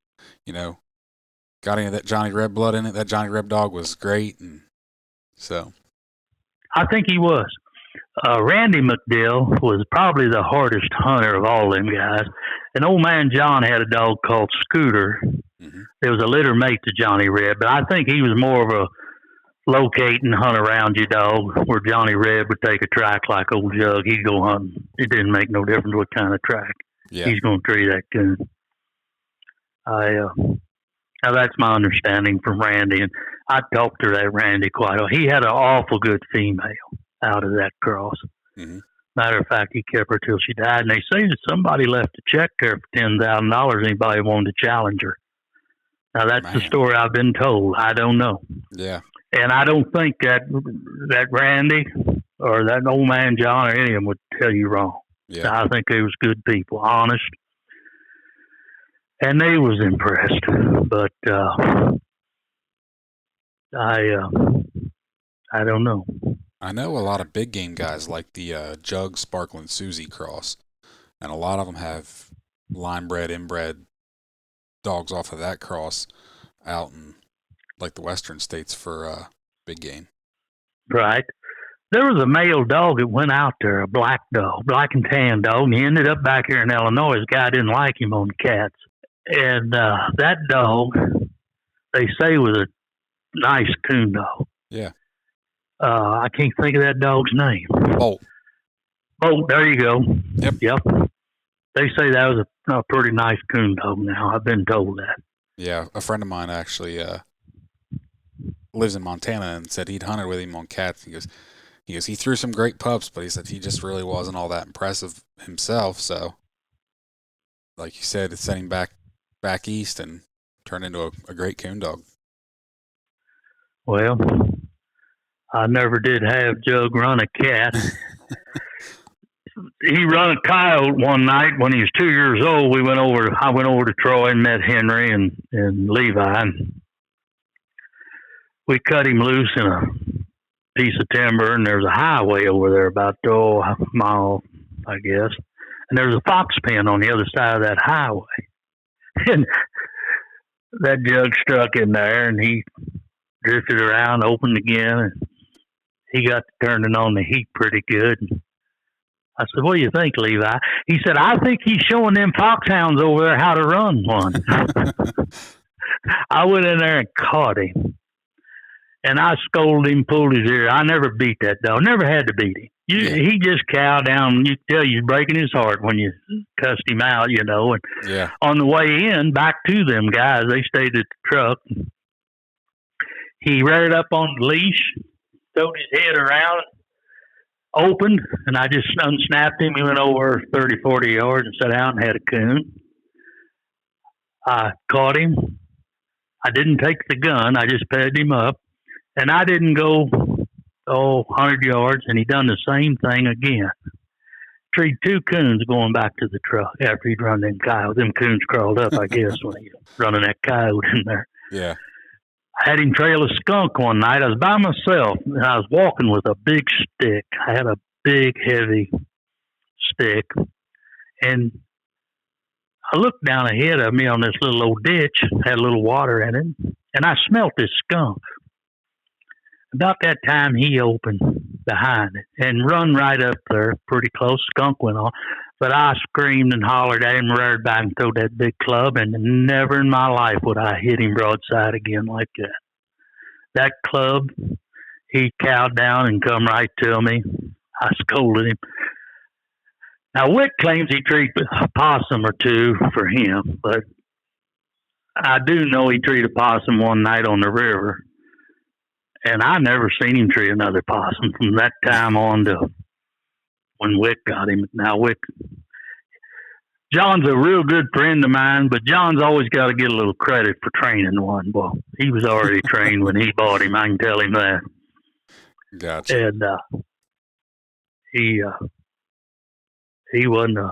[SPEAKER 3] got any of that Johnny Reb blood in it? That Johnny Reb dog was great," and so.
[SPEAKER 2] I think he was. Randy McDill was probably the hardest hunter of all them guys. And old man John had a dog called Scooter. Mm-hmm. There was a litter mate to Johnny Reb, but I think he was more of a locate and hunt around you dog, where Johnny Reb would take a track like old Jug. He'd go hunting. It didn't make no difference what kind of track. Yeah. He's going to tree that coon. Now that's my understanding from Randy, and I talked to that Randy quite a lot. He had an awful good female out of that cross. Mm-hmm. Matter of fact, he kept her till she died, and they say that somebody left a check there for $10,000. Anybody wanted to challenge her. Now that's the story I've been told. I don't know.
[SPEAKER 3] Yeah.
[SPEAKER 2] And I don't think that Randy or that old man John or any of them would tell you wrong. Yeah. I think they was good people, honest, and they was impressed. But I don't know.
[SPEAKER 3] I know a lot of big game guys like the Jug Sparkling Susie cross, and a lot of them have line bred, inbred dogs off of that cross out in like the western states for big game.
[SPEAKER 2] Right. There was a male dog that went out there, a black dog, black and tan dog, and he ended up back here in Illinois. His guy didn't like him on the cats. And that dog, they say, was a nice coon dog.
[SPEAKER 3] Yeah.
[SPEAKER 2] I can't think of that dog's name.
[SPEAKER 3] Bolt.
[SPEAKER 2] Bolt, there you go.
[SPEAKER 3] Yep.
[SPEAKER 2] They say that was a pretty nice coon dog now. I've been told that.
[SPEAKER 3] Yeah, a friend of mine actually lives in Montana and said he'd hunted with him on cats. He goes, he threw some great pups, but he said he just really wasn't all that impressive himself. So, like you said, it sent him back east and turned into a great coon dog.
[SPEAKER 2] Well, I never did have Jug run a cat. He run a coyote one night when he was 2 years old. I went over to Troy and met Henry and Levi. And we cut him loose in a piece of timber, and there's a highway over there about a mile, I guess. And there's a fox pen on the other side of that highway. And that Jug struck in there, and he drifted around, opened again, and he got to turning on the heat pretty good. I said, "What do you think, Levi?" He said, "I think he's showing them foxhounds over there how to run one." I went in there and caught him. And I scolded him, pulled his ear. I never beat that dog. Never had to beat him. He just cowed down. You tell you're breaking his heart when you cussed him out, And on the way in, back to them guys, they stayed at the truck. He reared up on the leash, throwed his head around, opened, and I just unsnapped him. He went over 30, 40 yards and sat out and had a coon. I caught him. I didn't take the gun. I just padded him up. And I didn't go, 100 yards, and he done the same thing again. treed 2 coons going back to the truck after he'd run them coyotes. Them coons crawled up, I guess, when he was running that coyote in there.
[SPEAKER 3] Yeah.
[SPEAKER 2] I had him trail a skunk one night. I was by myself, and I was walking with a big stick. I had a big, heavy stick, and I looked down ahead of me on this little old ditch, had a little water in it, and I smelt this skunk. About that time, he opened behind it and run right up there, pretty close. Skunk went on, but I screamed and hollered at him, reared back and throwed that big club, and never in my life would I hit him broadside again like that. That club, he cowed down and come right to me. I scolded him. Now, Wick claims he treated a possum or 2 for him, but I do know he treated a possum one night on the river. And I never seen him treat another possum from that time on to when Wick got him. Now, John's a real good friend of mine, but John's always got to get a little credit for training one. Well, he was already trained when he bought him. I can tell him that.
[SPEAKER 3] Gotcha.
[SPEAKER 2] And he wasn't a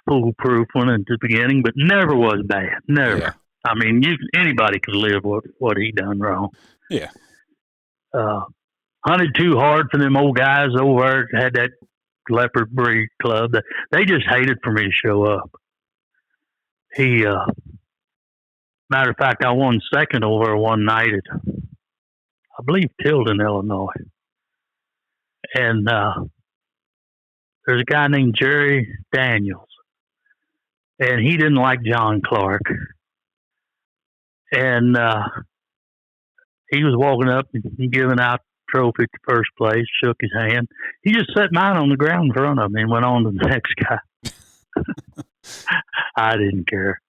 [SPEAKER 2] foolproof one at the beginning, but never was bad. Never. Yeah. I mean, anybody could live what he done wrong.
[SPEAKER 3] Yeah.
[SPEAKER 2] Hunted too hard for them old guys over there, had that Leopard breed club. They just hated for me to show up. Matter of fact, I won second over one night at, I believe, Tilden, Illinois. And there's a guy named Jerry Daniels, and he didn't like John Clark. And he was walking up and giving out trophy to first place, shook his hand. He just set mine on the ground in front of me and went on to the next guy. I didn't care.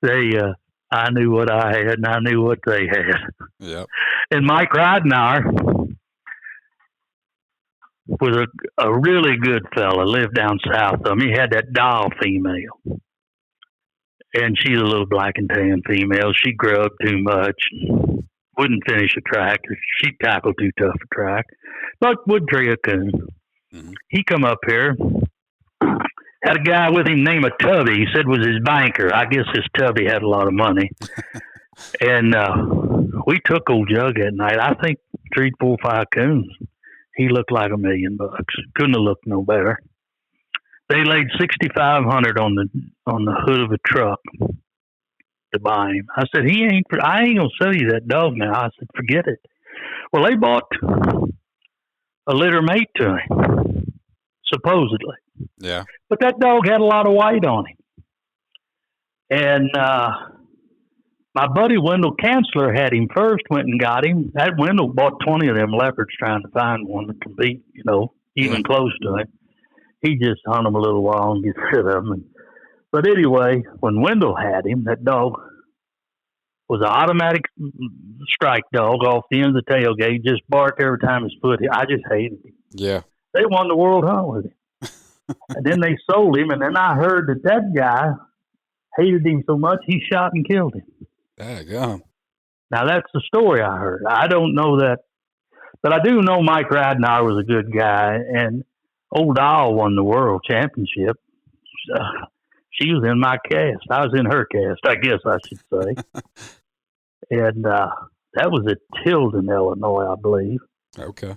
[SPEAKER 2] I knew what I had, and I knew what they had.
[SPEAKER 3] Yep.
[SPEAKER 2] And Mike Ridenauer was a really good fella, lived down south of him. He had that doll female. And she's a little black and tan female. She grubbed too much. Wouldn't finish a track. She tackled too tough a track, but would tree a coon. Mm-hmm. He come up here, had a guy with him named Tubby. He said was his banker. I guess his Tubby had a lot of money. And we took old Jug that night. I think 3, 4, 5 coons. He looked like $1 million. Couldn't have looked no better. They laid $6,500 on the hood of a truck to buy him. I said, I ain't gonna sell you that dog now. I said, forget it. Well, they bought a litter mate to him, supposedly.
[SPEAKER 3] Yeah.
[SPEAKER 2] But that dog had a lot of white on him. And my buddy Wendell Kanzler had him first, went and got him. That Wendell bought 20 of them leopards trying to find one that can beat, even close to him. He just hung them a little while and get rid of them. But anyway, when Wendell had him, that dog was an automatic strike dog off the end of the tailgate, just barked every time his foot hit. I just hated him.
[SPEAKER 3] Yeah.
[SPEAKER 2] They won the world hunt with him. And then they sold him, and then I heard that guy hated him so much he shot and killed him.
[SPEAKER 3] Daggone.
[SPEAKER 2] Now, that's the story I heard. I don't know that, but I do know Mike Ridenauer was a good guy, and Old Doll won the world championship. She was in my cast. I was in her cast, I guess I should say. And that was at Tilden, Illinois, I believe.
[SPEAKER 3] Okay.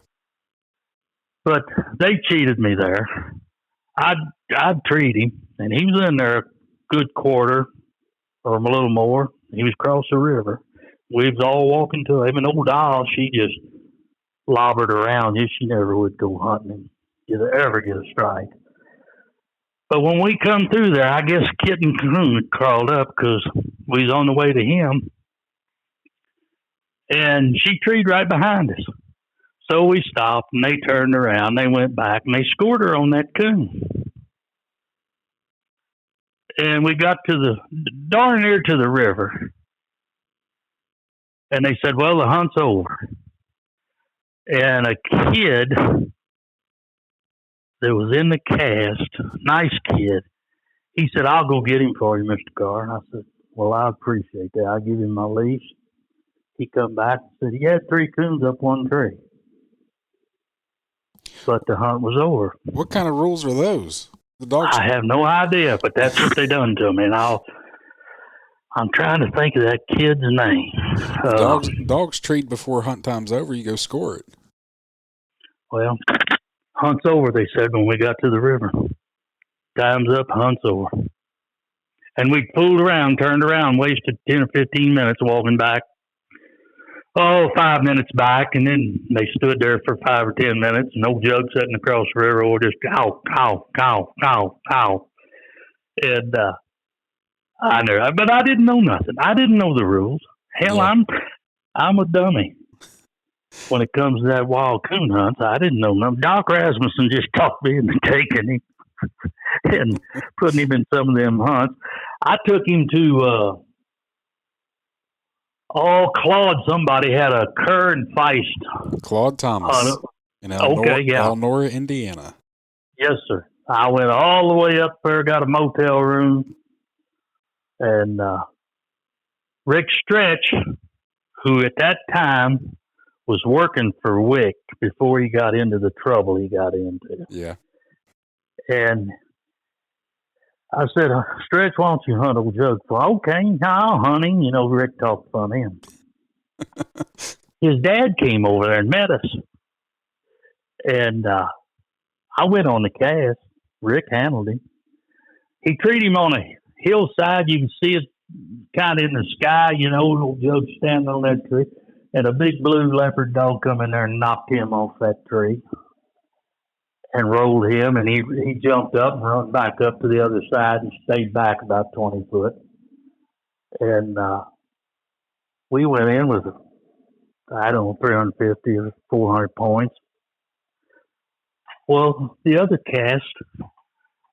[SPEAKER 2] But they cheated me there. I'd treat him, and he was in there a good quarter or a little more. He was across the river. We was all walking to him, and Old Doll, she just lobbered around. She never would go hunting and ever get a strike. But when we come through there, I guess Kitten Coon crawled up because we was on the way to him. And she treed right behind us. So we stopped, and they turned around. They went back, and they scored her on that coon. And we got to darn near to the river. And they said, well, the hunt's over. And a kid that was in the cast, nice kid, he said, I'll go get him for you, Mr. Carr. And I said, well, I appreciate that. I'll give him my leash. He come back and said, he had 3 coons up one tree. but the hunt was over.
[SPEAKER 3] What kind of rules are those? The dogs.
[SPEAKER 2] I have no idea, but that's what they done to me. And I'm trying to think of that kid's name.
[SPEAKER 3] Dogs treat before hunt time's over. You go score it.
[SPEAKER 2] Well, hunt's over, they said when we got to the river. Time's up, hunt's over. And we fooled around, turned around, wasted 10 or 15 minutes walking back. 5 minutes back, and then they stood there for 5 or 10 minutes, and old Jug sitting across the river, or just cow, cow, cow, cow, cow. And I knew, but I didn't know nothing. I didn't know the rules. Hell,
[SPEAKER 3] Yeah.
[SPEAKER 2] I'm a dummy when it comes to that wild coon hunts. I didn't know nothing. Doc Rasmussen just talked me into taking him and putting him in some of them hunts. I took him to Claude. Somebody had a cur and feist.
[SPEAKER 3] Claude Thomas in Elnora, Indiana.
[SPEAKER 2] Yes, sir. I went all the way up there, got a motel room, and Rick Stretch, who at that time was working for Wick before he got into the trouble he got into.
[SPEAKER 3] Yeah.
[SPEAKER 2] And I said, Stretch, why don't you hunt old Jug? Well, okay, I'll hunt him. You know, Rick talked funny. His dad came over there and met us. And I went on the cast. Rick handled him. He treated him on a hillside. You can see it kind of in the sky, you know, old Jug standing on that tree. And a big blue leopard dog come in there and knocked him off that tree. And rolled him, and he jumped up and run back up to the other side and stayed back about 20 foot. And we went in with, 350 or 400 points. Well, the other cast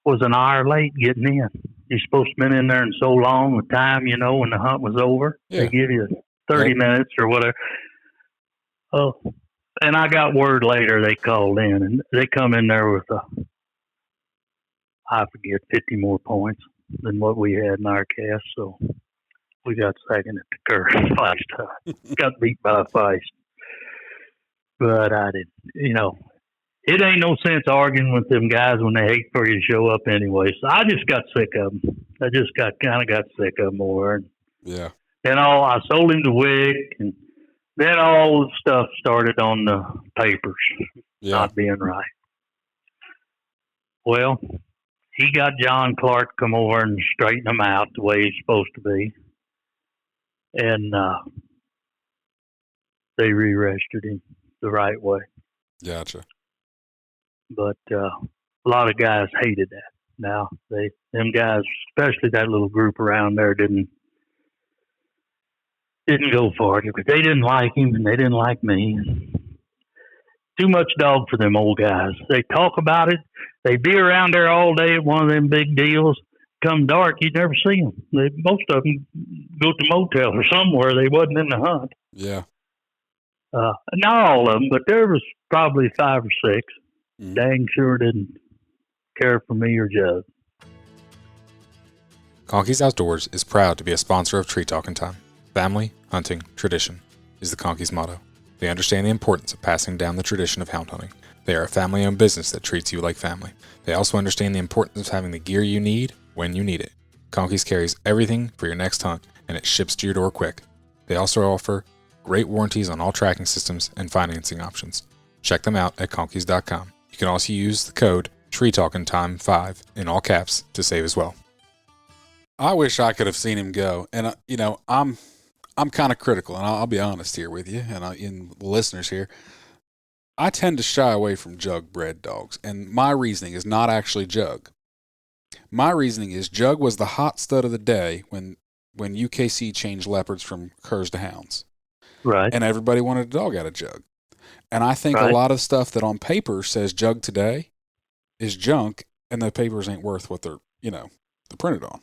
[SPEAKER 2] was an hour late getting in. You're supposed to have been in there in so long with time, you know, when the hunt was over.
[SPEAKER 3] Yeah.
[SPEAKER 2] They give you 30 minutes or whatever. Oh. And I got word later they called in, and they come in there with, 50 more points than what we had in our cast. So we got second at the curve last time. Got beat by a feist. But I didn't, you know, it ain't no sense arguing with them guys when they hate for you to show up anyway. So I just got sick of them. I just got sick of them over.
[SPEAKER 3] Yeah.
[SPEAKER 2] And I sold him to Wick, and then all the stuff started on the papers not being right. Well, he got John Clark to come over and straighten him out the way he's supposed to be. And they re-registered him the right way.
[SPEAKER 3] Gotcha.
[SPEAKER 2] But a lot of guys hated that. Now, them guys, especially that little group around there, didn't go for it because they didn't like him and they didn't like me. Too much dog for them old guys. They talk about it. They be around there all day at one of them big deals. Come dark, you'd never see them. Most of them go to motels or somewhere. They wasn't in the hunt.
[SPEAKER 3] Yeah.
[SPEAKER 2] Not all of them, but there was probably 5 or 6. Mm-hmm. Dang sure didn't care for me or Jug.
[SPEAKER 1] Conkey's Outdoors is proud to be a sponsor of Tree Talking Time. Family, hunting, tradition is the Conkey's motto. They understand the importance of passing down the tradition of hound hunting. They are a family-owned business that treats you like family. They also understand the importance of having the gear you need when you need it. Conkey's carries everything for your next hunt, and it ships to your door quick. They also offer great warranties on all tracking systems and financing options. Check them out at conkeys.com. You can also use the code TreeTalkingTime5 in all caps to save as well.
[SPEAKER 3] I wish I could have seen him go, and you know, I'm kind of critical, and I'll be honest here with you, and in the listeners here. I tend to shy away from jug-bred dogs, and my reasoning is not actually Jug. My reasoning is Jug was the hot stud of the day when UKC changed leopards from curs to hounds.
[SPEAKER 2] Right.
[SPEAKER 3] And everybody wanted a dog out of Jug. And I think a lot of stuff that on paper says Jug today is junk, and the papers ain't worth what they're printed on.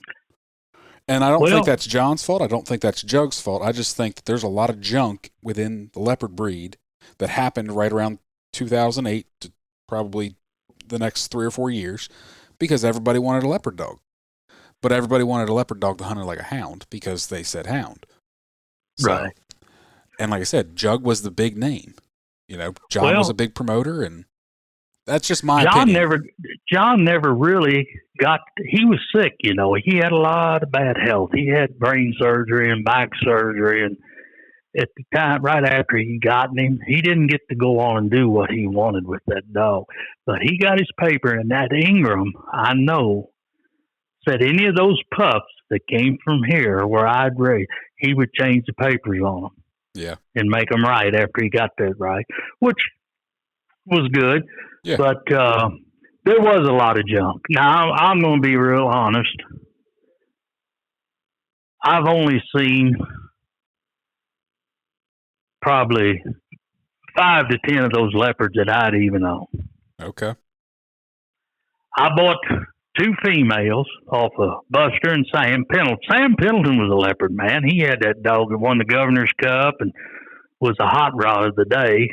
[SPEAKER 3] And I don't think that's John's fault. I don't think that's Jug's fault. I just think that there's a lot of junk within the leopard breed that happened right around 2008 to probably the next 3 or 4 years because everybody wanted a leopard dog. But everybody wanted a leopard dog to hunt like a hound because they said hound. So,
[SPEAKER 2] right.
[SPEAKER 3] And like I said, Jug was the big name. John was a big promoter, and That's just my opinion.
[SPEAKER 2] John never really he was sick, you know. He had a lot of bad health. He had brain surgery and back surgery, and at the time, right after he got him, he didn't get to go on and do what he wanted with that dog. But he got his paper, and that Ingram, I know, said any of those pups that came from here where I'd raised, he would change the papers on them.
[SPEAKER 3] Yeah.
[SPEAKER 2] And make them right after he got that right, which was good.
[SPEAKER 3] Yeah.
[SPEAKER 2] But there was a lot of junk. Now, I'm going to be real honest. I've only seen probably 5 to 10 of those leopards that I'd even own.
[SPEAKER 3] Okay.
[SPEAKER 2] I bought 2 females off of Buster and Sam Pendleton. Sam Pendleton was a leopard, man. He had that dog that won the Governor's Cup and was a hot rod of the day.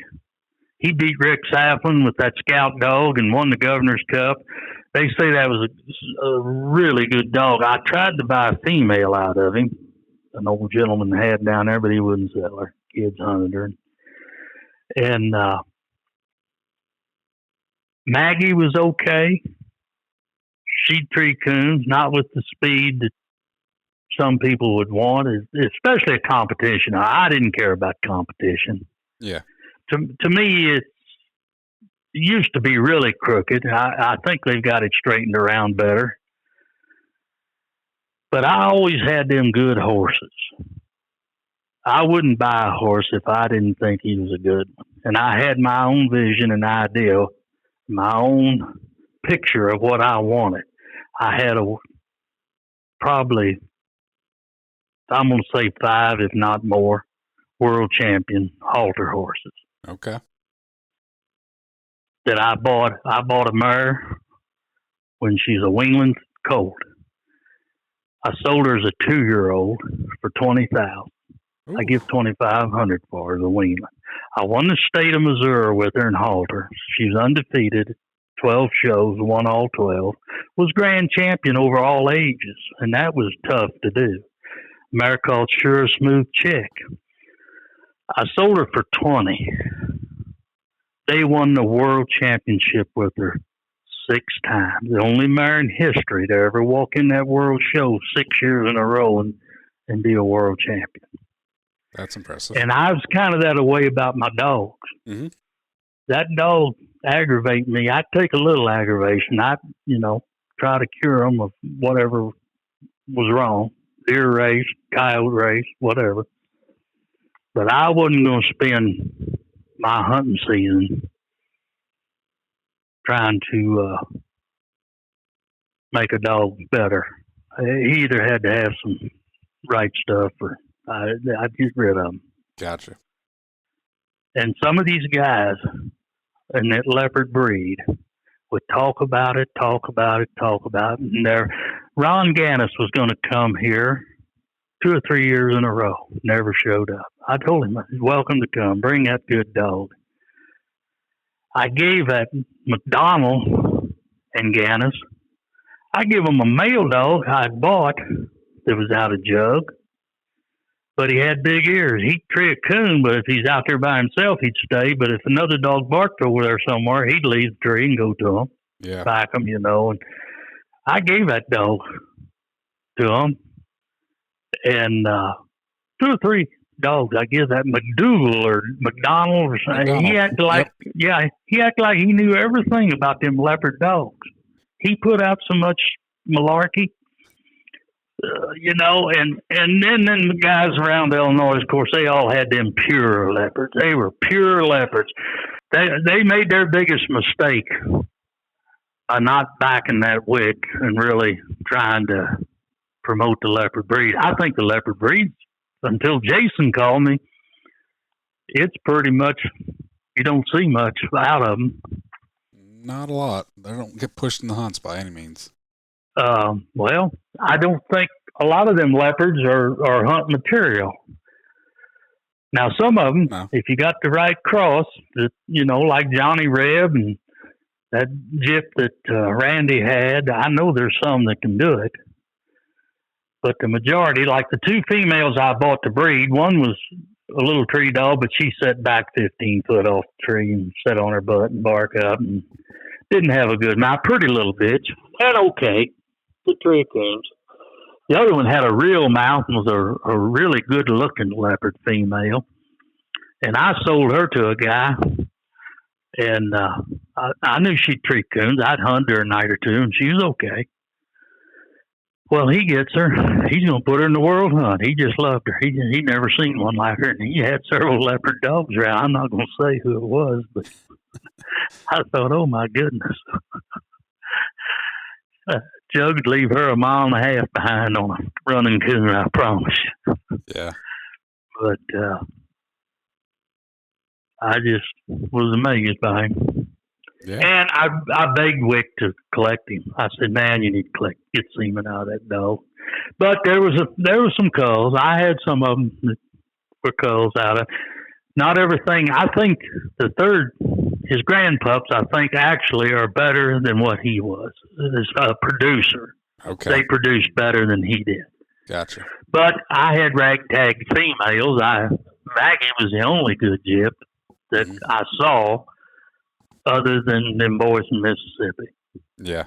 [SPEAKER 2] He beat Rick Saflin with that Scout dog and won the Governor's Cup. They say that was a really good dog. I tried to buy a female out of him. An old gentleman had down there, but he wouldn't sell her. Kids hunted her. And Maggie was okay. She'd tree coons, not with the speed that some people would want, especially a competition. I didn't care about competition.
[SPEAKER 3] Yeah.
[SPEAKER 2] To me, it used to be really crooked. I think they've got it straightened around better. But I always had them good horses. I wouldn't buy a horse if I didn't think he was a good one. And I had my own vision and idea, my own picture of what I wanted. I had probably, I'm going to say 5, if not more, world champion halter horses.
[SPEAKER 3] Okay.
[SPEAKER 2] That I bought a mare when she's a wingland colt. I sold her as a 2-year-old for $20,000. I give $2,500 for her as a wingland. I won the state of Missouri with her in halter. She was undefeated, 12 shows, won all 12. Was grand champion over all ages, and that was tough to do. A mare called Sure Smooth Chick. I sold her for $20,000. They won the world championship with her 6 times. The only mare in history to ever walk in that world show 6 years in a row and be a world champion.
[SPEAKER 3] That's impressive.
[SPEAKER 2] And I was kind of that way about my dogs.
[SPEAKER 3] Mm-hmm.
[SPEAKER 2] That dog aggravate me. I take a little aggravation. I, try to cure them of whatever was wrong. Deer race, coyote race, whatever. But I wasn't going to spend my hunting season trying to make a dog better. He either had to have some right stuff or I'd get rid of them.
[SPEAKER 3] Gotcha.
[SPEAKER 2] And some of these guys in that leopard breed would talk about it. And Ron Gannis was going to come here 2 or 3 years in a row. Never showed up. I told him, welcome to come. Bring that good dog. I gave that McDonald and Gannis, I give him a male dog I'd bought that was out of jug. But he had big ears. He'd tree a coon, but if he's out there by himself, he'd stay. But if another dog barked over there somewhere, he'd leave the tree and go to him.
[SPEAKER 3] Yeah.
[SPEAKER 2] Back him, And I gave that dog to him. And 2 or 3 dogs, I give that McDougal or McDonald or something. He acted like, he acted like he knew everything about them leopard dogs. He put out so much malarkey. And then the guys around Illinois, of course, they all had them pure leopards. They were pure leopards. They made their biggest mistake by not backing that wick and really trying to promote the leopard breed. I think the leopard breed, until Jason called me, it's pretty much, you don't see much out of them.
[SPEAKER 3] Not a lot. They don't get pushed in the hunts by any means.
[SPEAKER 2] Well, I don't think a lot of them leopards are hunt material. Now, some of them, if you got the right cross, like Johnny Reb and that Jip that Randy had, I know there's some that can do it. But the majority, like the 2 females I bought to breed, one was a little tree dog, but she sat back 15 foot off the tree and sat on her butt and bark up. And Didn't have a good mouth. Pretty little bitch. And okay. The tree coons. The other one had a real mouth and was a really good looking leopard female. And I sold her to a guy. And I knew she'd treat coons. I'd hunt her a night or two, and she was okay. Well, he gets her. He's going to put her in the world hunt. He just loved her. He never seen one like her, and he had several leopard dogs around. I'm not going to say who it was, but I thought, oh my goodness, Jug'd leave her a mile and a half behind on a running coon. I promise you.
[SPEAKER 3] Yeah.
[SPEAKER 2] But I just was amazed by him.
[SPEAKER 3] Yeah.
[SPEAKER 2] And I begged Wick to collect him. I said, "Man, you need to get semen out of that dog." But there was some culls. I had some of them that were culls out of. Not everything. I think his grandpups, I think actually are better than what he was as a producer.
[SPEAKER 3] Okay.
[SPEAKER 2] They produced better than he did.
[SPEAKER 3] Gotcha.
[SPEAKER 2] But I had ragtag females. Maggie was the only good gyp that I saw, other than them boys in Mississippi.
[SPEAKER 3] Yeah.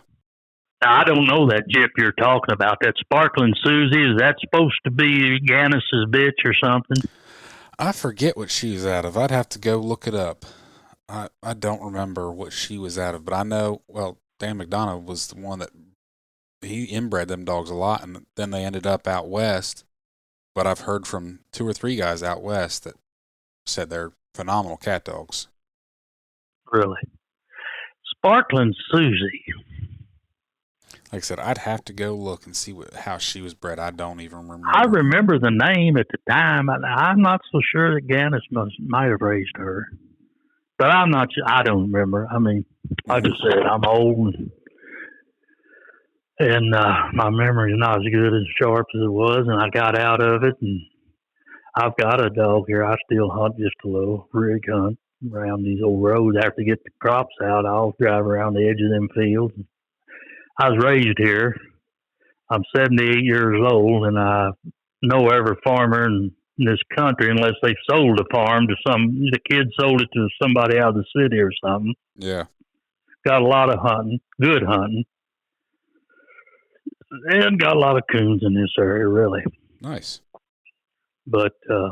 [SPEAKER 2] Now, I don't know that gyp you're talking about. That Sparkling Susie, is that supposed to be Gannis's bitch or something?
[SPEAKER 3] I forget what she was out of. I'd have to go look it up. I don't remember what she was out of, but I know, well, Dan McDonough was the one that he inbred them dogs a lot, and then they ended up out west. But I've heard from 2 or 3 guys out west that said they're phenomenal cat dogs.
[SPEAKER 2] Really? Sparkling Susie.
[SPEAKER 3] Like I said, I'd have to go look and see how she was bred. I don't even remember.
[SPEAKER 2] I remember the name at the time. I'm not so sure that Gannis might have raised her. But I'm not sure. I don't remember. I mean, like I said, I'm old and my memory's not as good as sharp as it was, and I got out of it. And I've got a dog here. I still hunt just a little rig hunt around these old roads. After they get the crops out, I'll drive around the edge of them fields. I was raised here. I'm 78 years old, and I know every farmer in this country, unless they sold the farm to the kids sold it to somebody out of the city or something.
[SPEAKER 3] Yeah.
[SPEAKER 2] Got a lot of hunting, good hunting, and got a lot of coons in this area, really.
[SPEAKER 3] Nice.
[SPEAKER 2] But I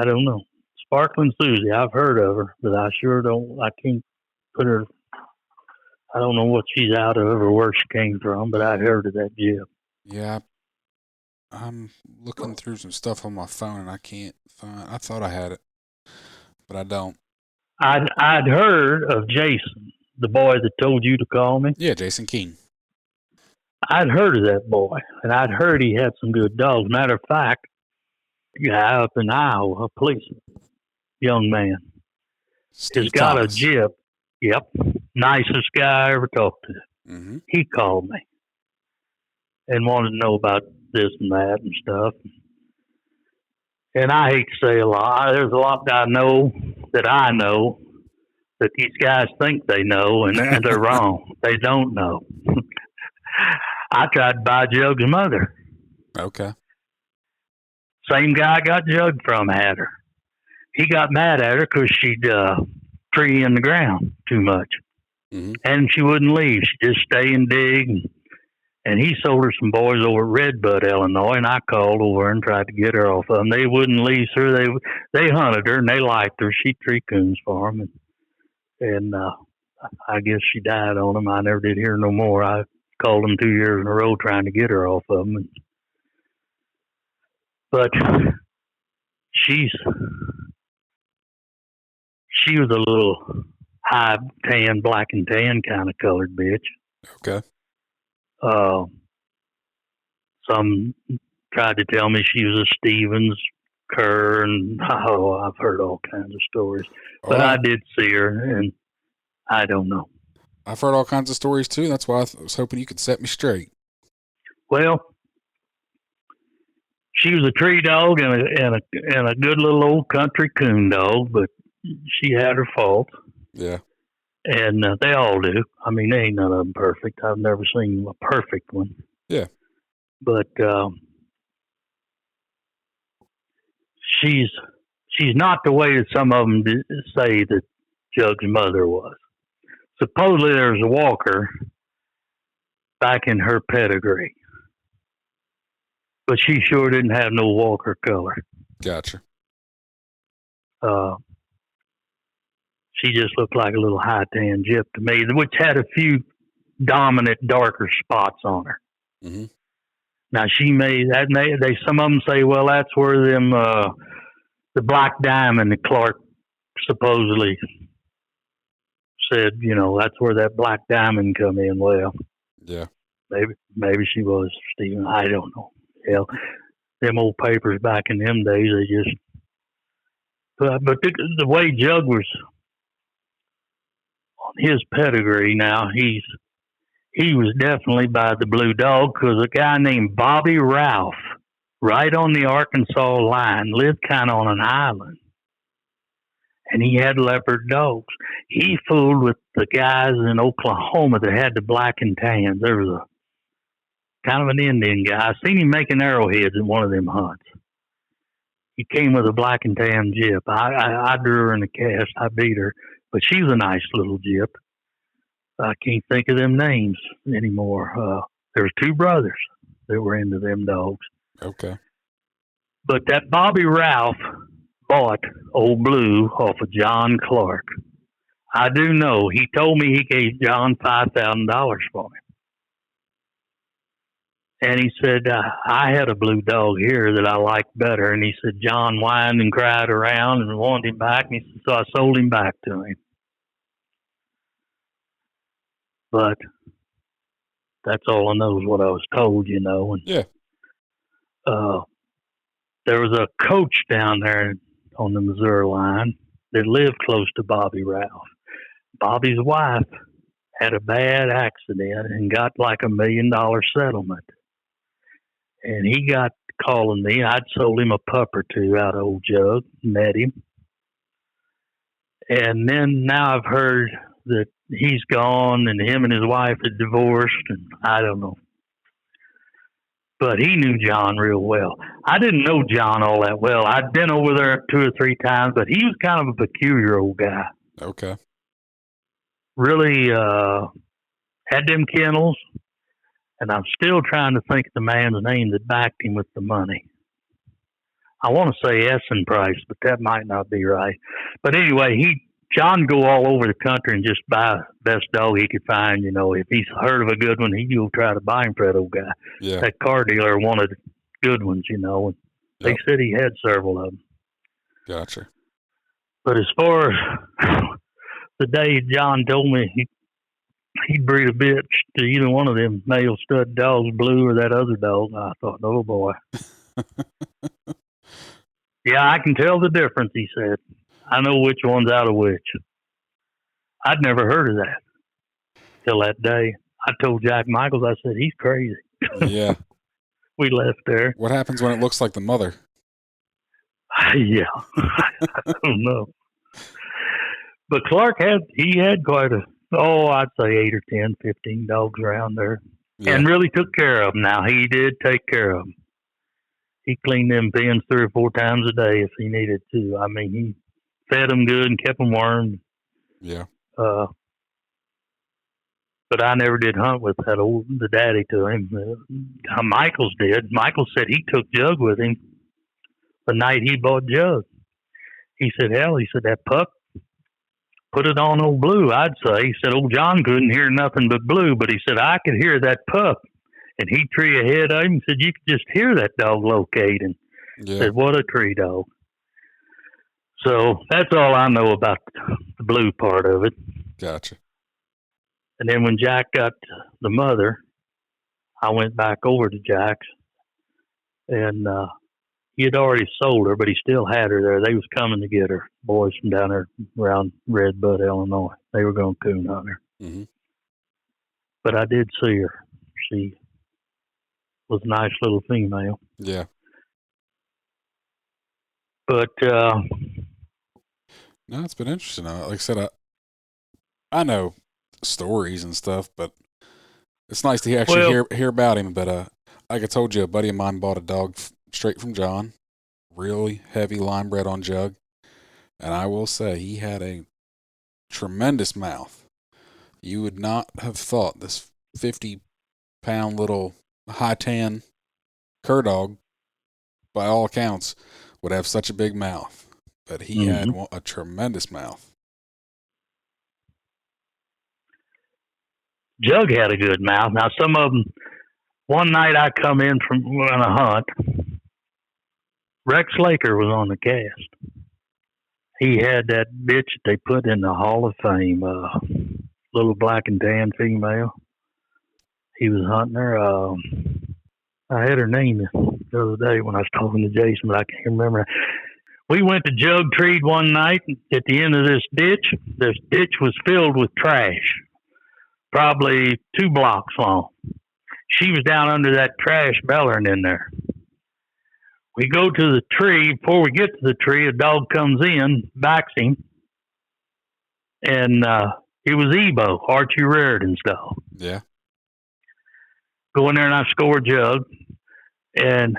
[SPEAKER 2] don't know. Sparkling Susie, I've heard of her, but I can't put her. I don't know what she's out of or where she came from, but I heard of that gyp.
[SPEAKER 3] Yeah. I'm looking through some stuff on my phone and I can't find. I thought I had it, but I don't.
[SPEAKER 2] I'd heard of Jason, the boy that told you to call me.
[SPEAKER 3] Yeah, Jason Keene.
[SPEAKER 2] I'd heard of that boy, and I'd heard he had some good dogs. Matter of fact, a guy up in Iowa, a policeman, young man,
[SPEAKER 3] Steve
[SPEAKER 2] he's got
[SPEAKER 3] Thomas.
[SPEAKER 2] a gyp. Yep, nicest guy I ever talked to.
[SPEAKER 3] Mm-hmm.
[SPEAKER 2] He called me and wanted to know about this and that and stuff. And I hate to say a lot. There's a lot that I know that these guys think they know, and they're wrong. They don't know. I tried to buy Jug's mother.
[SPEAKER 3] Okay.
[SPEAKER 2] Same guy I got Jug from had her. He got mad at her because she'd tree in the ground too much.
[SPEAKER 3] Mm-hmm.
[SPEAKER 2] And she wouldn't leave. She'd just stay and dig. And he sold her some boys over at Redbud, Illinois, and I called over and tried to get her off of them. They wouldn't lease her. They hunted her, and they liked her. She'd tree coons for them. And I guess she died on them. I never did hear no more. I called them 2 years in a row trying to get her off of them. But she was a little high tan, black and tan kind of colored bitch.
[SPEAKER 3] Okay.
[SPEAKER 2] Some tried to tell me she was a Stevens, Kerr, and I've heard all kinds of stories. But I did see her, and I don't know.
[SPEAKER 3] I've heard all kinds of stories too. That's why I was hoping you could set me straight.
[SPEAKER 2] Well, she was a tree dog and a good little old country coon dog, but she had her faults.
[SPEAKER 3] Yeah.
[SPEAKER 2] And they all do. I mean, they ain't none of them perfect. I've never seen a perfect one.
[SPEAKER 3] Yeah.
[SPEAKER 2] But she's not the way that some of them say that Jug's mother was. supposedly there's a walker back in her pedigree, but she sure didn't have no walker color.
[SPEAKER 3] Gotcha.
[SPEAKER 2] She just looked like a little high tan gyp to me, which had a few dominant darker spots on her.
[SPEAKER 3] Mm-hmm.
[SPEAKER 2] Now she made that. They some of them say, well, that's where them the black diamond that Clark supposedly said, that's where that black diamond come in. Well,
[SPEAKER 3] yeah,
[SPEAKER 2] maybe she was, Stephen. I don't know. Hell, them old papers back in them days, they just. But the way Jug was on his pedigree, now he was definitely by the Blue Dog, because a guy named Bobby Ralph, right on the Arkansas line, lived kind of on an island. And he had leopard dogs. He fooled with the guys in Oklahoma that had the black and tans. There was a kind of an Indian guy. I seen him making arrowheads in one of them hunts. He came with a black and tan gyp. I drew her in the cast. I beat her. But she was a nice little gyp. I can't think of them names anymore. There was two brothers that were into them dogs.
[SPEAKER 3] Okay.
[SPEAKER 2] But that Bobby Ralph bought Old Blue off of John Clark. I do know. He told me he gave John $5,000 for him. And he said, I had a blue dog here that I liked better. And he said, John whined and cried around and wanted him back. And he said, so I sold him back to him. But that's all I know is what I was told, And,
[SPEAKER 3] yeah.
[SPEAKER 2] There was a coach down there on the Missouri line that lived close to Bobby Ralph. Bobby's wife had a bad accident and got like $1 million settlement. And he got calling me. I'd sold him a pup or two out of old Jug, met him. And then now I've heard that he's gone and him and his wife had divorced, and I don't know. But he knew John real well. I didn't know John all that well. I'd been over there 2 or 3 times, but he was kind of a peculiar old guy.
[SPEAKER 3] Okay.
[SPEAKER 2] Really had them kennels, and I'm still trying to think of the man's name that backed him with the money. I want to say Essen Price, but that might not be right. But anyway, John go all over the country and just buy the best dog he could find. If he's heard of a good one, he'd go try to buy him for that old guy.
[SPEAKER 3] Yeah.
[SPEAKER 2] That car dealer wanted good ones, and they said he had several of them.
[SPEAKER 3] Gotcha.
[SPEAKER 2] But as far as the day John told me he'd breed a bitch to either one of them male stud dogs, Blue or that other dog, I thought, oh boy. Yeah, I can tell the difference, he said. I know which one's out of which. I'd never heard of that till that day. I told Jack Michaels, I said, he's crazy.
[SPEAKER 3] Yeah.
[SPEAKER 2] We left there.
[SPEAKER 3] What happens when it looks like the mother?
[SPEAKER 2] Yeah. I don't know. But Clark had quite I'd say 8 or 10, 15 dogs around there. Yeah. And really took care of them. Now, he did take care of them. He cleaned them pens 3 or 4 times a day if he needed to. I mean, he fed them good and kept them warm.
[SPEAKER 3] Yeah.
[SPEAKER 2] But I never did hunt with the daddy to him. Michaels did. Michaels said he took Jug with him the night he bought Jug. He said, that pup, put it on old Blue, I'd say. He said, old John couldn't hear nothing but Blue, but he said, I could hear that pup. And he tree ahead of him. Said, you could just hear that dog locating.
[SPEAKER 3] Yeah.
[SPEAKER 2] Said, what a tree dog. So that's all I know about the Blue part of it.
[SPEAKER 3] Gotcha.
[SPEAKER 2] And then when Jack got the mother, I went back over to Jack's, and he had already sold her, but he still had her there. They was coming to get her, boys from down there around Red Bud, Illinois. They were going to coon hunt her.
[SPEAKER 3] Mm-hmm.
[SPEAKER 2] But I did see her. She was a nice little female.
[SPEAKER 3] Yeah.
[SPEAKER 2] But
[SPEAKER 3] no, it's been interesting. Like I said, I know stories and stuff, but it's nice to actually hear about him. But like I told you, a buddy of mine bought a dog straight from John, really heavy line bred on Jug, and I will say he had a tremendous mouth. You would not have thought this 50-pound little high tan cur dog, by all accounts, would have such a big mouth. But he had a tremendous mouth.
[SPEAKER 2] Jug had a good mouth. Now, some of them, one night I come in from on a hunt, Rex Laker was on the cast. He had that bitch that they put in the Hall of Fame, little black and tan female. He was hunting her. I had her name the other day when I was talking to Jason, but I can't remember. We went to Jug Treat one night at the end of this ditch. This ditch was filled with trash, probably 2 blocks long. She was down under that trash bellering in there. We go to the tree. Before we get to the tree, a dog comes in, backs him, and it was Ebo, Archie Reardon's dog.
[SPEAKER 3] Yeah.
[SPEAKER 2] Go in there and I score Jug, and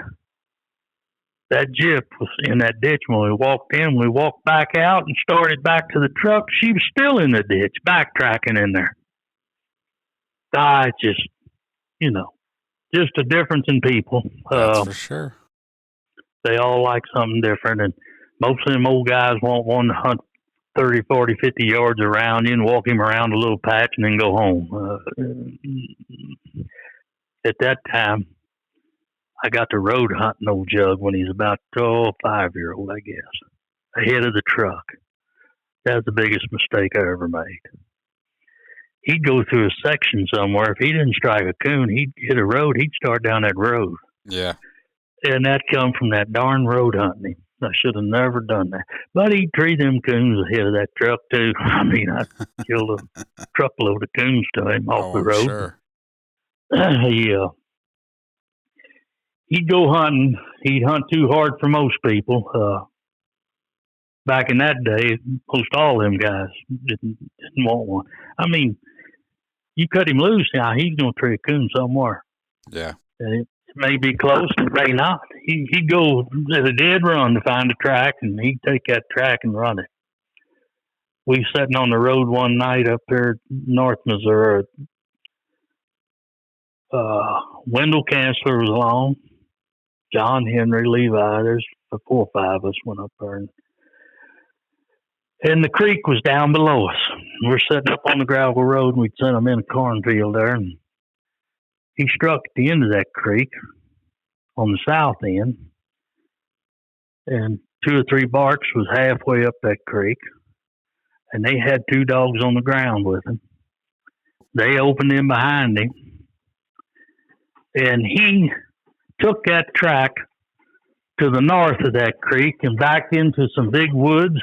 [SPEAKER 2] that Jip was in that ditch when we walked in. We walked back out and started back to the truck. She was still in the ditch, backtracking in there. Just, just a difference in people.
[SPEAKER 3] That's for sure.
[SPEAKER 2] They all like something different, and most of them old guys want one to hunt 30, 40, 50 yards around you and walk him around a little patch and then go home. At that time, I got to road hunting old Jug when he was about 5-year-old, I guess, ahead of the truck. That was the biggest mistake I ever made. He'd go through a section somewhere. If he didn't strike a coon, he'd hit a road. He'd start down that road.
[SPEAKER 3] Yeah.
[SPEAKER 2] And that come from that darn road hunting. I should have never done that. But he'd treat them coons ahead of that truck, too. I mean, I killed a truckload of coons to him off the road.
[SPEAKER 3] Sure.
[SPEAKER 2] He'd go hunting. He'd hunt too hard for most people. Back in that day, most all them guys didn't want one. I mean, you cut him loose now, he's going to tree a coon somewhere.
[SPEAKER 3] Yeah.
[SPEAKER 2] And it may be close, it may not. He'd go at a dead run to find a track, and he'd take that track and run it. We was sitting on the road one night up there North Missouri. Wendell Canceller was along. John Henry, Levi. There's 4 or 5 of us went up there. And the creek was down below us. We're sitting up on the gravel road, and we'd sent him in a cornfield there. And he struck at the end of that creek on the south end. And 2 or 3 barks was halfway up that creek. And they had 2 dogs on the ground with him. They opened in behind him. And he took that track to the north of that creek and backed into some big woods.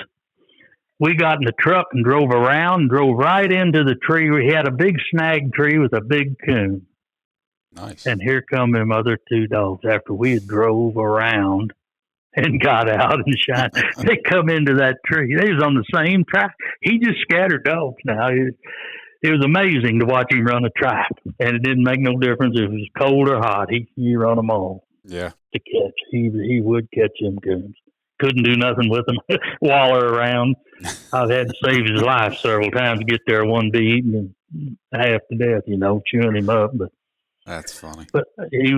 [SPEAKER 2] We got in the truck and drove around and drove right into the tree. We had a big snag tree with a big coon.
[SPEAKER 3] Nice.
[SPEAKER 2] And here come them other 2 dogs after we had drove around and got out and shined. They come into that tree. They was on the same track. He just scattered dogs now. It was amazing to watch him run a trap, and it didn't make no difference if it was cold or hot. He run them all.
[SPEAKER 3] Yeah.
[SPEAKER 2] To catch. He would catch them coons. Couldn't do nothing with them. Waller around. I've had to save his life several times to get there. One be eaten and half to death, chewing him up. But
[SPEAKER 3] that's funny.
[SPEAKER 2] But he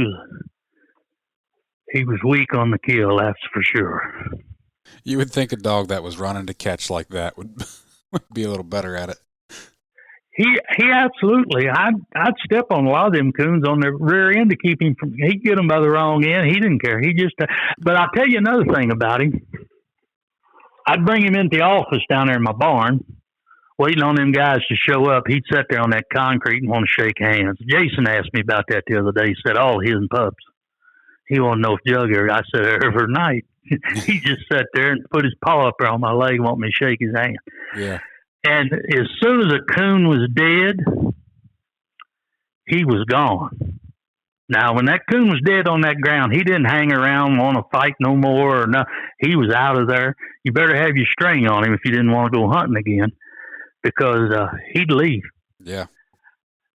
[SPEAKER 2] was weak on the kill, that's for sure.
[SPEAKER 3] You would think a dog that was running to catch like that would be a little better at it.
[SPEAKER 2] He absolutely. I'd step on a lot of them coons on their rear end to keep him from. He'd get them by the wrong end. He didn't care. He just. But I'll tell you another thing about him. I'd bring him into the office down there in my barn, waiting on them guys to show up. He'd sit there on that concrete and want to shake hands. Jason asked me about that the other day. He said, "All his pups." He wanted to know if Jug ever. I said, "Every night." He just sat there and put his paw up there on my leg, wanting me to shake his hand.
[SPEAKER 3] Yeah.
[SPEAKER 2] And as soon as a coon was dead, he was gone. Now, when that coon was dead on that ground, he didn't hang around, want to fight no more. Or no, he was out of there. You better have your string on him if you didn't want to go hunting again, because he'd leave.
[SPEAKER 3] Yeah.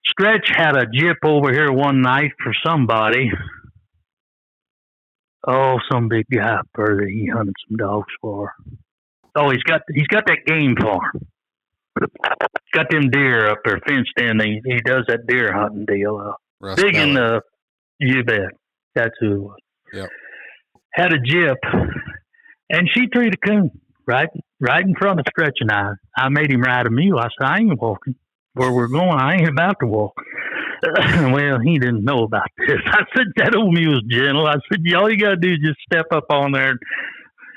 [SPEAKER 2] Stretch had a jip over here one night for somebody. Oh, some big guy up there that he hunted some dogs for. Oh, he's got that game farm. got them deer up there fenced in. He does that deer hunting deal.
[SPEAKER 3] Russ
[SPEAKER 2] Big in
[SPEAKER 3] Ballard.
[SPEAKER 2] the, you bet. That's who it was.
[SPEAKER 3] Yep.
[SPEAKER 2] Had a jip, and she treated a coon right in front of Stretch and I made him ride a mule. I said, I ain't walking. Where we're going, I ain't about to walk. Well, he didn't know about this. I said, that old mule's gentle. I said, all you got to do is just step up on there and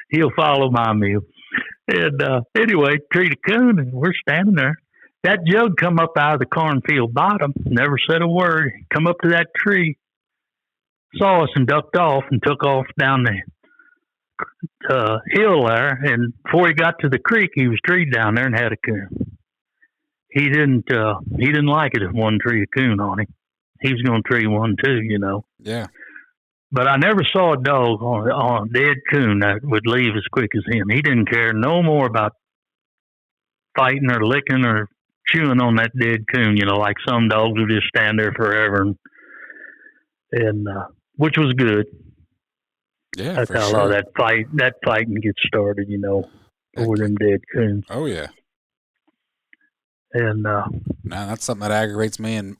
[SPEAKER 2] he'll follow my mule. And anyway, treat a coon, and we're standing there. That jug come up out of the cornfield bottom, never said a word, come up to that tree, saw us and ducked off and took off down the hill there. And before he got to the creek, he was treed down there and had a coon. He didn't like it if one treed a coon on him. He was going to tree one too, you know.
[SPEAKER 3] Yeah.
[SPEAKER 2] But I never saw a dog on a dead coon that would leave as quick as him. He didn't care no more about fighting or licking or chewing on that dead coon, you know, like some dogs would just stand there forever, and which was good.
[SPEAKER 3] Yeah,
[SPEAKER 2] that's how a lot of that fighting gets started, you know, over them dead coons.
[SPEAKER 3] Oh yeah.
[SPEAKER 2] And
[SPEAKER 3] now that's something that aggravates me and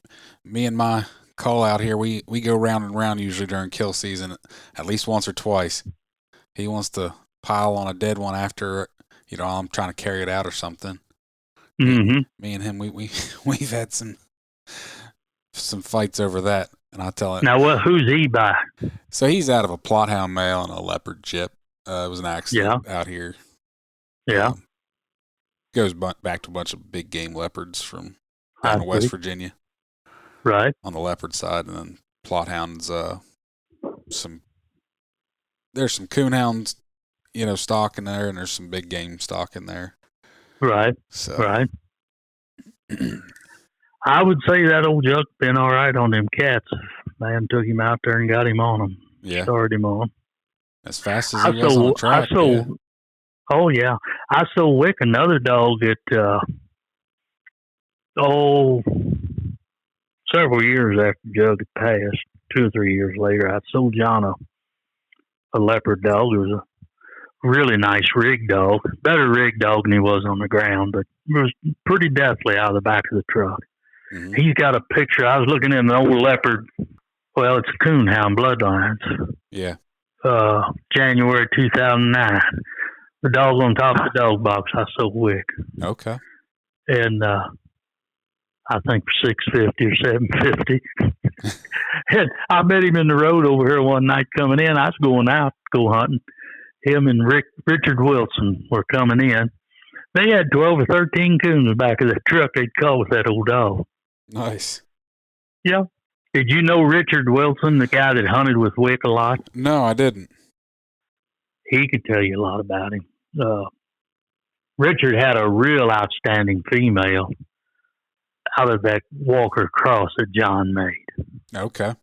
[SPEAKER 3] my call out here. We go round and round usually during kill season, at least once or twice. He wants to pile on a dead one after, you know, I'm trying to carry it out or something.
[SPEAKER 2] Mm-hmm.
[SPEAKER 3] Me and him, we've had some fights over that, and I tell him.
[SPEAKER 2] Now, who's he by?
[SPEAKER 3] So he's out of a plot hound male and a leopard jip. It was an accident out here.
[SPEAKER 2] Yeah.
[SPEAKER 3] Goes back to a bunch of big game leopards from down in West Virginia.
[SPEAKER 2] Right.
[SPEAKER 3] On the leopard side, and then plot hounds. There's some coon hounds, you know, stock in there, and there's some big game stock in there.
[SPEAKER 2] Right.
[SPEAKER 3] So.
[SPEAKER 2] Right. I would say that old Juck been all right on them cats. Man took him out there and got him on them.
[SPEAKER 3] Yeah.
[SPEAKER 2] Started him on.
[SPEAKER 3] As fast as he was on the track.
[SPEAKER 2] Oh, yeah. I saw Wick, another dog that, several years after Jug had passed, 2 or 3 years later, I sold John a leopard dog. It was a really nice rig dog. Better rig dog than he was on the ground, but it was pretty deathly out of the back of the truck. Mm-hmm. He's got a picture. I was looking at an old leopard. Well, it's a coon hound bloodlines.
[SPEAKER 3] Yeah.
[SPEAKER 2] January 2009. The dog on top of the dog box, I sold Wick.
[SPEAKER 3] Okay.
[SPEAKER 2] And I think for $650 or $750. And I met him in the road over here one night coming in. I was going out to go hunting. Him and Richard Wilson were coming in. They had 12 or 13 coons in the back of that truck they'd caught with that old dog.
[SPEAKER 3] Nice.
[SPEAKER 2] Yeah. Did you know Richard Wilson, the guy that hunted with Wick a lot?
[SPEAKER 3] No, I didn't.
[SPEAKER 2] He could tell you a lot about him. Richard had a real outstanding female out of that Walker cross that John made.
[SPEAKER 3] Okay.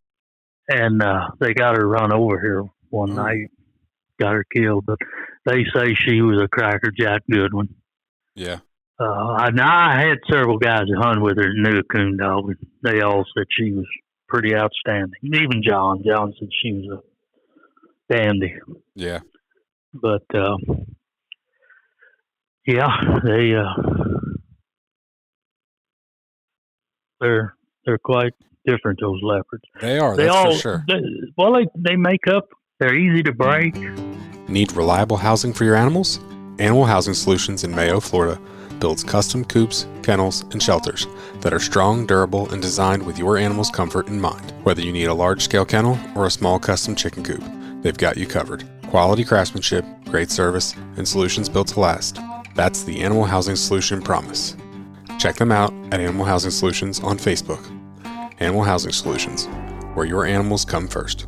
[SPEAKER 2] And they got her run over here one night, got her killed. But they say she was a crackerjack good one.
[SPEAKER 3] Yeah.
[SPEAKER 2] I had several guys that hunted with her and knew a coon dog, and they all said she was pretty outstanding. Even John. John said she was a dandy.
[SPEAKER 3] Yeah.
[SPEAKER 2] But yeah, they're quite different, those leopards.
[SPEAKER 3] They are. That's for sure.
[SPEAKER 2] They make up. They're easy to break.
[SPEAKER 1] Need reliable housing for your animals? Animal Housing Solutions in Mayo, Florida builds custom coops, kennels, and shelters that are strong, durable, and designed with your animal's comfort in mind. Whether you need a large-scale kennel or a small custom chicken coop, they've got you covered. Quality craftsmanship, great service, and solutions built to last. That's the Animal Housing Solution promise. Check them out at Animal Housing Solutions on Facebook. Animal Housing Solutions, where your animals come first.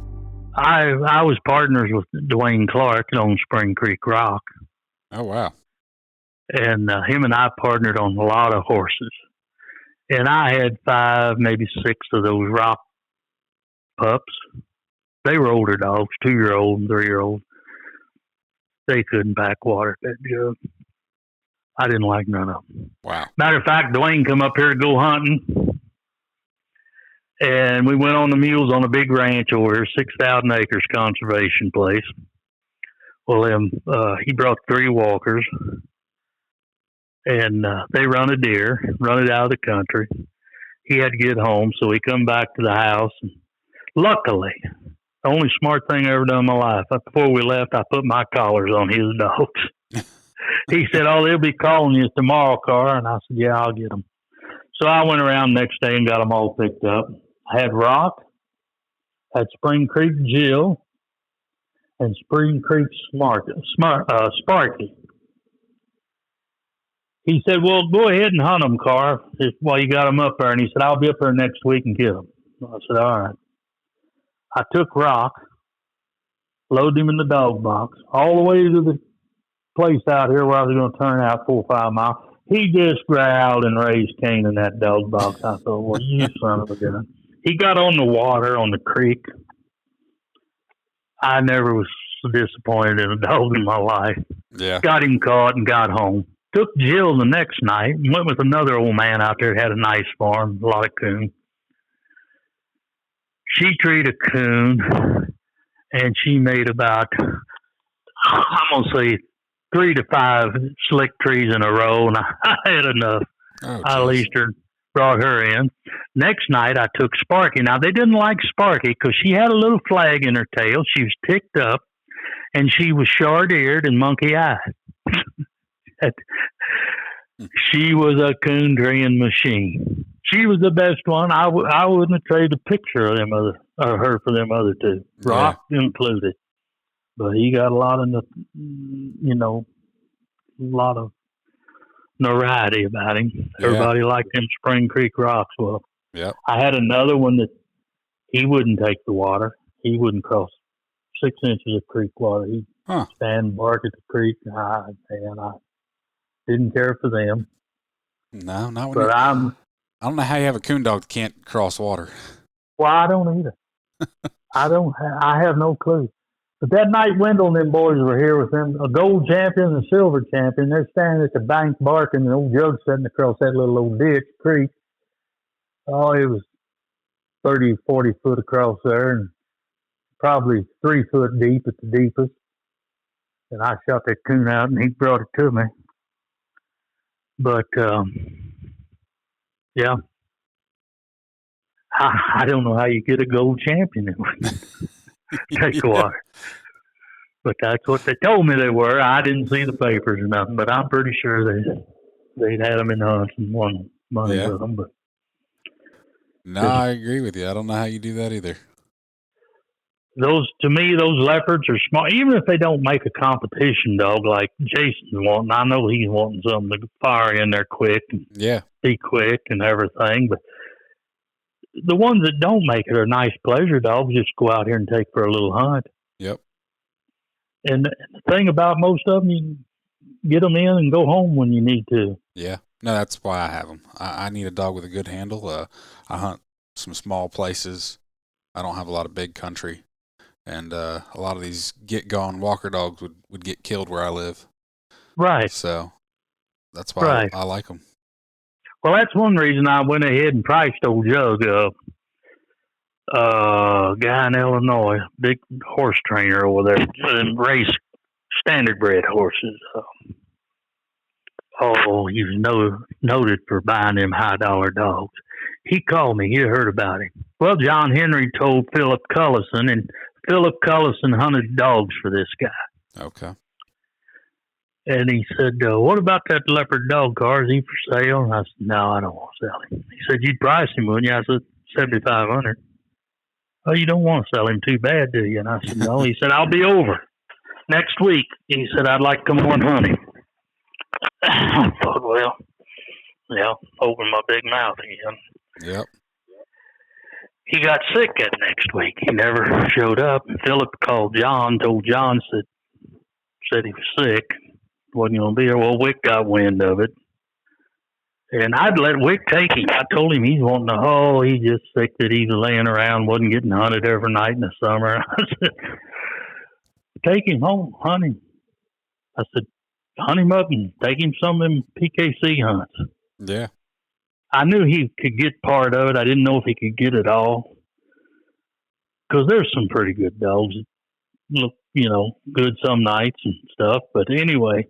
[SPEAKER 2] I was partners with Dwayne Clark on Spring Creek Rock.
[SPEAKER 3] Oh, wow.
[SPEAKER 2] And him and I partnered on a lot of horses. And I had 5, maybe 6 of those Rock pups. They were older dogs, 2-year-old and 3-year-old. They couldn't back water at that jug. I didn't like none of them.
[SPEAKER 3] Wow.
[SPEAKER 2] Matter of fact, Dwayne come up here to go hunting. And we went on the mules on a big ranch over here, 6,000 acres conservation place. Well, he brought 3 walkers. and they run a deer, run it out of the country. He had to get home, so he come back to the house. And luckily, the only smart thing I ever done in my life, before we left, I put my collars on his dogs. He said, "Oh, they'll be calling you tomorrow, Carr." And I said, "Yeah, I'll get them." So I went around the next day and got them all picked up. I had Rock, had Spring Creek Jill, and Spring Creek Sparky. He said, "Well, go ahead and hunt them, Carr, while you got them up there." And he said, "I'll be up there next week and get them." I said, "All right." I took Rock, loaded him in the dog box, all the way to the place out here where I was going to turn out 4 or 5 miles. He just growled and raised Cain in that dog box. I thought, "Well, you son of a gun." He got on the water on the creek. I never was so disappointed in a dog in my life.
[SPEAKER 3] Yeah.
[SPEAKER 2] Got him caught and got home. Took Jill the next night and went with another old man out there that had a nice farm, a lot of coon. She treated a coon, and she made about, I'm going to say, 3 to 5 slick trees in a row, and I had enough.
[SPEAKER 3] Oh,
[SPEAKER 2] I leased her, brought her in. Next night, I took Sparky. Now, they didn't like Sparky because she had a little flag in her tail. She was ticked up, and she was short-eared and monkey-eyed. She was a coon treeing machine. She was the best one. I wouldn't have traded a picture of her for them other two, Rock included. But he got a lot of notoriety about him. Yeah. Everybody liked him. Spring Creek Rocks. Well,
[SPEAKER 3] yep.
[SPEAKER 2] I had another one that he wouldn't take the water. He wouldn't cross 6 inches of creek water. He'd stand and bark at the creek. And I didn't care for them.
[SPEAKER 3] No, not when
[SPEAKER 2] but
[SPEAKER 3] I don't know how you have a coon dog that can't cross water.
[SPEAKER 2] Well, I don't either. I have no clue. But that night, Wendell and them boys were here with them, a gold champion and a silver champion. They're standing at the bank barking, and old Jug sitting across that little old ditch creek. Oh, it was 30, 40 foot across there, and probably 3 foot deep at the deepest. And I shot that coon out, and he brought it to me. But, yeah. I don't know how you get a gold champion that take water. But that's what they told me they were. I didn't see the papers or nothing, but I'm pretty sure they'd had them in hunts and won money with them. But
[SPEAKER 3] no, I agree with you. I don't know how you do that either.
[SPEAKER 2] To me, those leopards are smart. Even if they don't make a competition dog like Jason's wanting, I know he's wanting something to fire in there quick and be quick and everything. But the ones that don't make it are nice pleasure dogs. Just go out here and take for a little hunt.
[SPEAKER 3] Yep.
[SPEAKER 2] And the thing about most of them, you get them in and go home when you need to.
[SPEAKER 3] Yeah. No, that's why I have them. I need a dog with a good handle. I hunt some small places. I don't have a lot of big country. And a lot of these get-gone walker dogs would get killed where I live. Right. So that's why I like them.
[SPEAKER 2] Well, that's one reason I went ahead and priced old Jug guy in Illinois, big horse trainer over there, and race standard bred horses. He was noted for buying them high-dollar dogs. He called me. He heard about him. Well, John Henry told Philip Cullison, and Philip Cullison hunted dogs for this guy.
[SPEAKER 3] Okay.
[SPEAKER 2] And he said, "What about that leopard dog, Carr? Is he for sale?" And I said, "No, I don't want to sell him." He said, "You'd price him, wouldn't you?" I said, $7,500. "Oh, you don't want to sell him too bad, do you?" And I said, "No." He said, "I'll be over next week." He said, "I'd like to come on hunting." I thought, well, open my big mouth again.
[SPEAKER 3] Yep.
[SPEAKER 2] He got sick that next week. He never showed up. And Philip called John, told John, said he was sick, wasn't going to be there. Well, Wick got wind of it. And I'd let Wick take him. I told him he's wanting to, he's just sick that he was laying around, wasn't getting hunted every night in the summer. I said, "Take him home, hunt him." I said, "Hunt him up and take him some of them PKC hunts."
[SPEAKER 3] Yeah.
[SPEAKER 2] I knew he could get part of it. I didn't know if he could get it all. Because there's some pretty good dogs that look, good some nights and stuff. But anyway,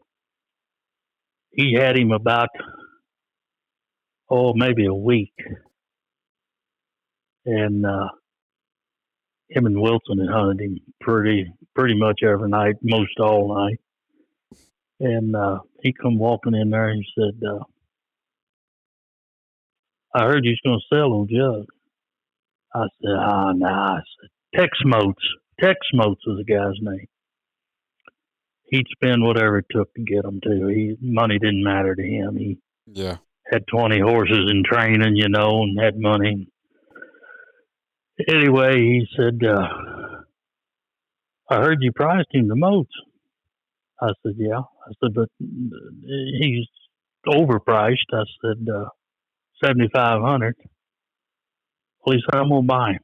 [SPEAKER 2] he had him about, maybe a week. And him and Wilson had hunted him pretty much every night, most all night. And he come walking in there and he said, I heard you was going to sell them jugs. I said, nah. I said, Tex Motes. Tex Motes was the guy's name. He'd spend whatever it took to get them to. Money didn't matter to him. He had 20 horses in training, and had money. Anyway, he said, I heard you priced him the Motes. I said, yeah. I said, but he's overpriced. I said, $7,500. Well, he said, I'm going to buy him.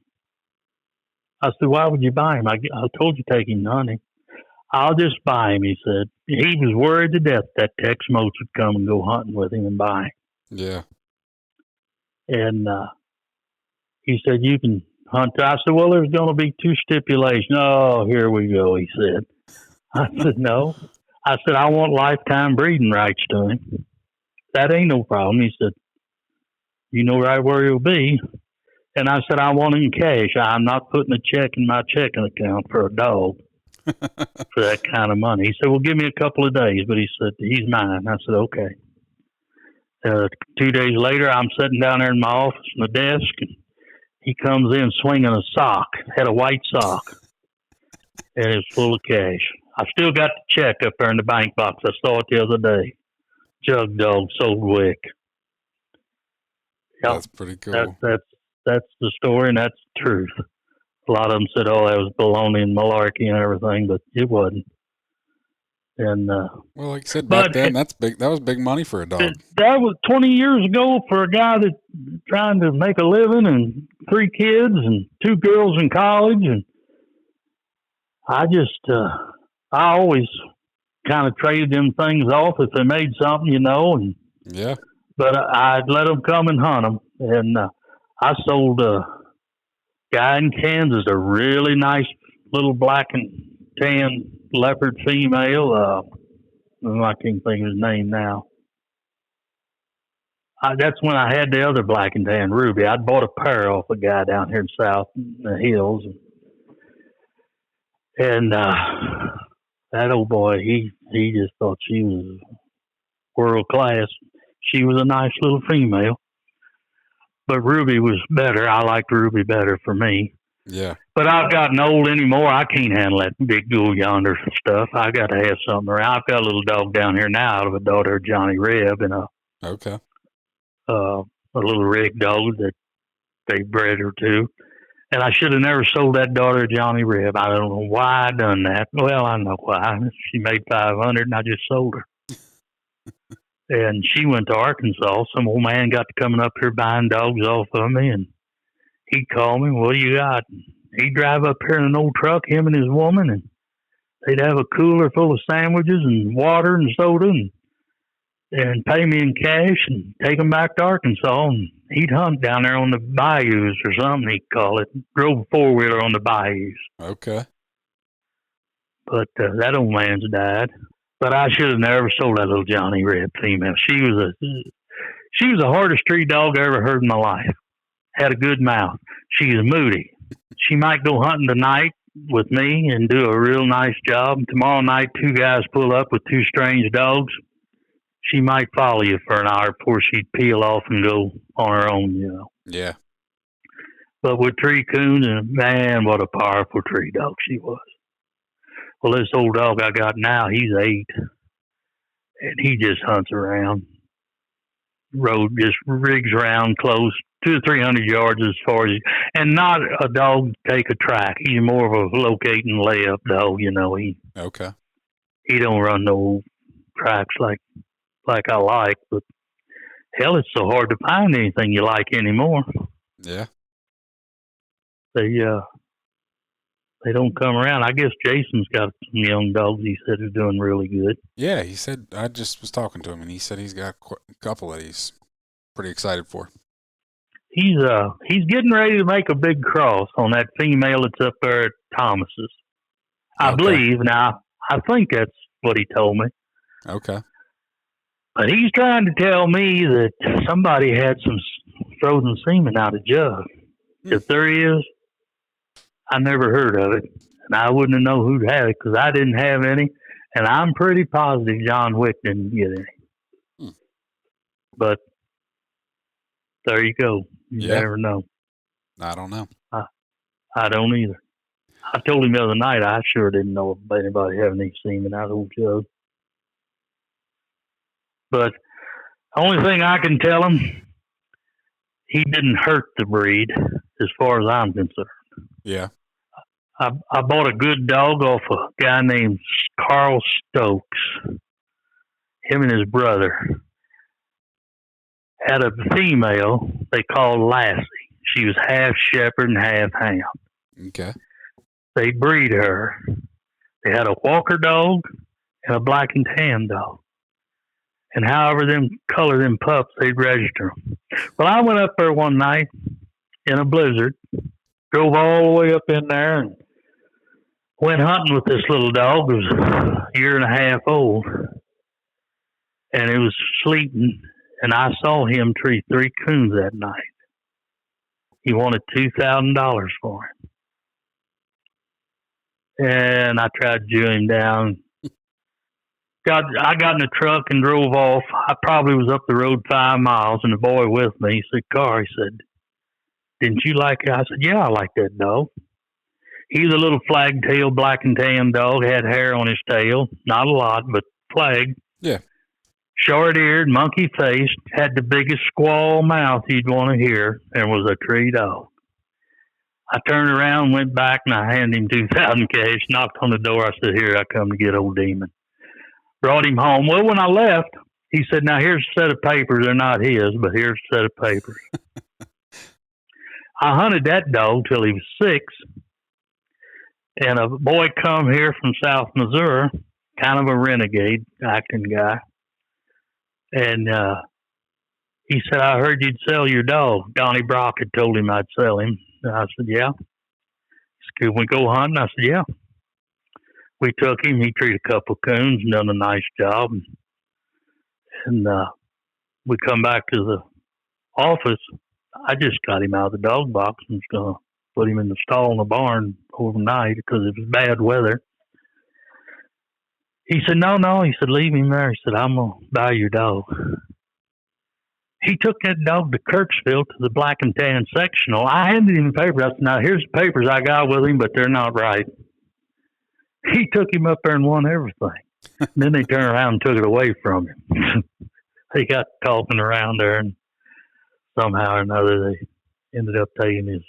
[SPEAKER 2] I said, why would you buy him? I told you take him hunting. I'll just buy him, he said. He was worried to death that Tex Motes would come and go hunting with him and buy him.
[SPEAKER 3] Yeah.
[SPEAKER 2] And he said, you can hunt. I said, well, there's going to be 2 stipulations. Oh, here we go, he said. I said, no. I said, I want lifetime breeding rights to him. That ain't no problem. He said, you know right where he'll be. And I said, I want him cash. I'm not putting a check in my checking account for a dog for that kind of money. He said, well, give me a couple of days. But he said, he's mine. I said, okay. 2 days later, I'm sitting down there in my office on the desk, and he comes in swinging a sock, had a white sock, and it's full of cash. I still got the check up there in the bank box. I saw it the other day. Jug dog sold Wick. Yep.
[SPEAKER 3] That's pretty cool.
[SPEAKER 2] That's the story, and that's the truth. A lot of them said, oh, that was baloney and malarkey and everything, but it wasn't. And
[SPEAKER 3] well, like you said, back then, that's big. That was big money for a dog.
[SPEAKER 2] That was 20 years ago for a guy that's trying to make a living and 3 kids and 2 girls in college. And I always kind of traded them things off if they made something, And
[SPEAKER 3] yeah.
[SPEAKER 2] But I'd let them come and hunt them. And I sold a guy in Kansas a really nice little black and tan leopard female. I can't think of his name now. That's when I had the other black and tan Ruby. I'd bought a pair off a guy down here in South in the hills. And that old boy, he just thought she was world class. She was a nice little female. But Ruby was better. I liked Ruby better for me.
[SPEAKER 3] Yeah.
[SPEAKER 2] But I've gotten old anymore. I can't handle that big go yonder stuff. I got to have something around. I've got a little dog down here now out of a daughter of Johnny Reb and a little rig dog that they bred her to. And I should have never sold that daughter of Johnny Reb. I don't know why I done that. Well, I know why. She made $500 and I just sold her. And she went to Arkansas. Some old man got to coming up here buying dogs off of me, and he'd call me, what do you got? He'd drive up here in an old truck, him and his woman, and they'd have a cooler full of sandwiches and water and soda and pay me in cash and take them back to Arkansas. And he'd hunt down there on the bayous or something, he'd call it. Drove a 4-wheeler on the bayous.
[SPEAKER 3] Okay.
[SPEAKER 2] But that old man's died. But I should have never sold that little Johnny Reb female. She was the hardest street dog I ever heard in my life. Had a good mouth. She's moody. She might go hunting tonight with me and do a real nice job. Tomorrow night, 2 guys pull up with 2 strange dogs. She might follow you for an hour before she'd peel off and go on her own,
[SPEAKER 3] Yeah.
[SPEAKER 2] But with tree coons, and man, what a powerful tree dog she was. Well, this old dog I got now, he's 8, and he just hunts around. Road just rigs around close, 200 to 300 yards as far as, and not a dog take a track. He's more of a locate and lay up dog, He don't run no tracks like I like, but hell, it's so hard to find anything you like anymore.
[SPEAKER 3] Yeah.
[SPEAKER 2] They don't come around. I guess Jason's got some young dogs he said are doing really good.
[SPEAKER 3] Yeah, he said, I just was talking to him, and he said he's got a couple that he's pretty excited for.
[SPEAKER 2] He's getting ready to make a big cross on that female that's up there at Thomas's. I believe. Now, I think that's what he told me.
[SPEAKER 3] Okay.
[SPEAKER 2] But he's trying to tell me that somebody had some frozen semen out of jug. If there is, I never heard of it. And I wouldn't know who'd have it because I didn't have any. And I'm pretty positive John Wick didn't get any. But there you go. You never know.
[SPEAKER 3] I don't know.
[SPEAKER 2] I don't either. I told him the other night I sure didn't know about anybody having any semen out of old jug. But the only thing I can tell him, he didn't hurt the breed as far as I'm concerned.
[SPEAKER 3] Yeah.
[SPEAKER 2] I bought a good dog off a guy named Carl Stokes. Him and his brother had a female they called Lassie. She was half shepherd and half hound.
[SPEAKER 3] Okay.
[SPEAKER 2] They breed her. They had a Walker dog and a black and tan dog. And however them color them pups, they'd register them. Well, I went up there one night in a blizzard, drove all the way up in there and went hunting with this little dog. It was a year and a half old. And it was sleeping, and I saw him treat 3 coons that night. He wanted $2,000 for him. And I tried to jew him down. I got in the truck and drove off. I probably was up the road 5 miles, and the boy with me, he said, Carr, he said, didn't you like it? I said, yeah, I like that dog. He's a little flag-tail, black and tan dog, had hair on his tail. Not a lot, but flag.
[SPEAKER 3] Yeah.
[SPEAKER 2] Short-eared, monkey-faced, had the biggest squall mouth you'd want to hear, and was a tree dog. I turned around, went back, and I handed him $2,000 cash, knocked on the door. I said, here, I come to get old Demon. Brought him home. Well, when I left, he said, now here's a set of papers. They're not his, but here's a set of papers. I hunted that dog till he was 6. And a boy come here from South Missouri, kind of a renegade acting guy. And he said, I heard you'd sell your dog. Donnie Brock had told him I'd sell him. And I said, yeah. He said, can we go hunting? I said, yeah. We took him. He treated a couple of coons and done a nice job. And we come back to the office. I just got him out of the dog box and was going to put him in the stall in the barn overnight because it was bad weather. He said, no. He said, leave him there. He said, I'm going to buy your dog. He took that dog to Kirksville to the black and tan sectional. I handed him the papers. I said, now here's the papers I got with him, but they're not right. He took him up there and won everything. Then they turned around and took it away from him. They got talking around there, and somehow or another they ended up taking his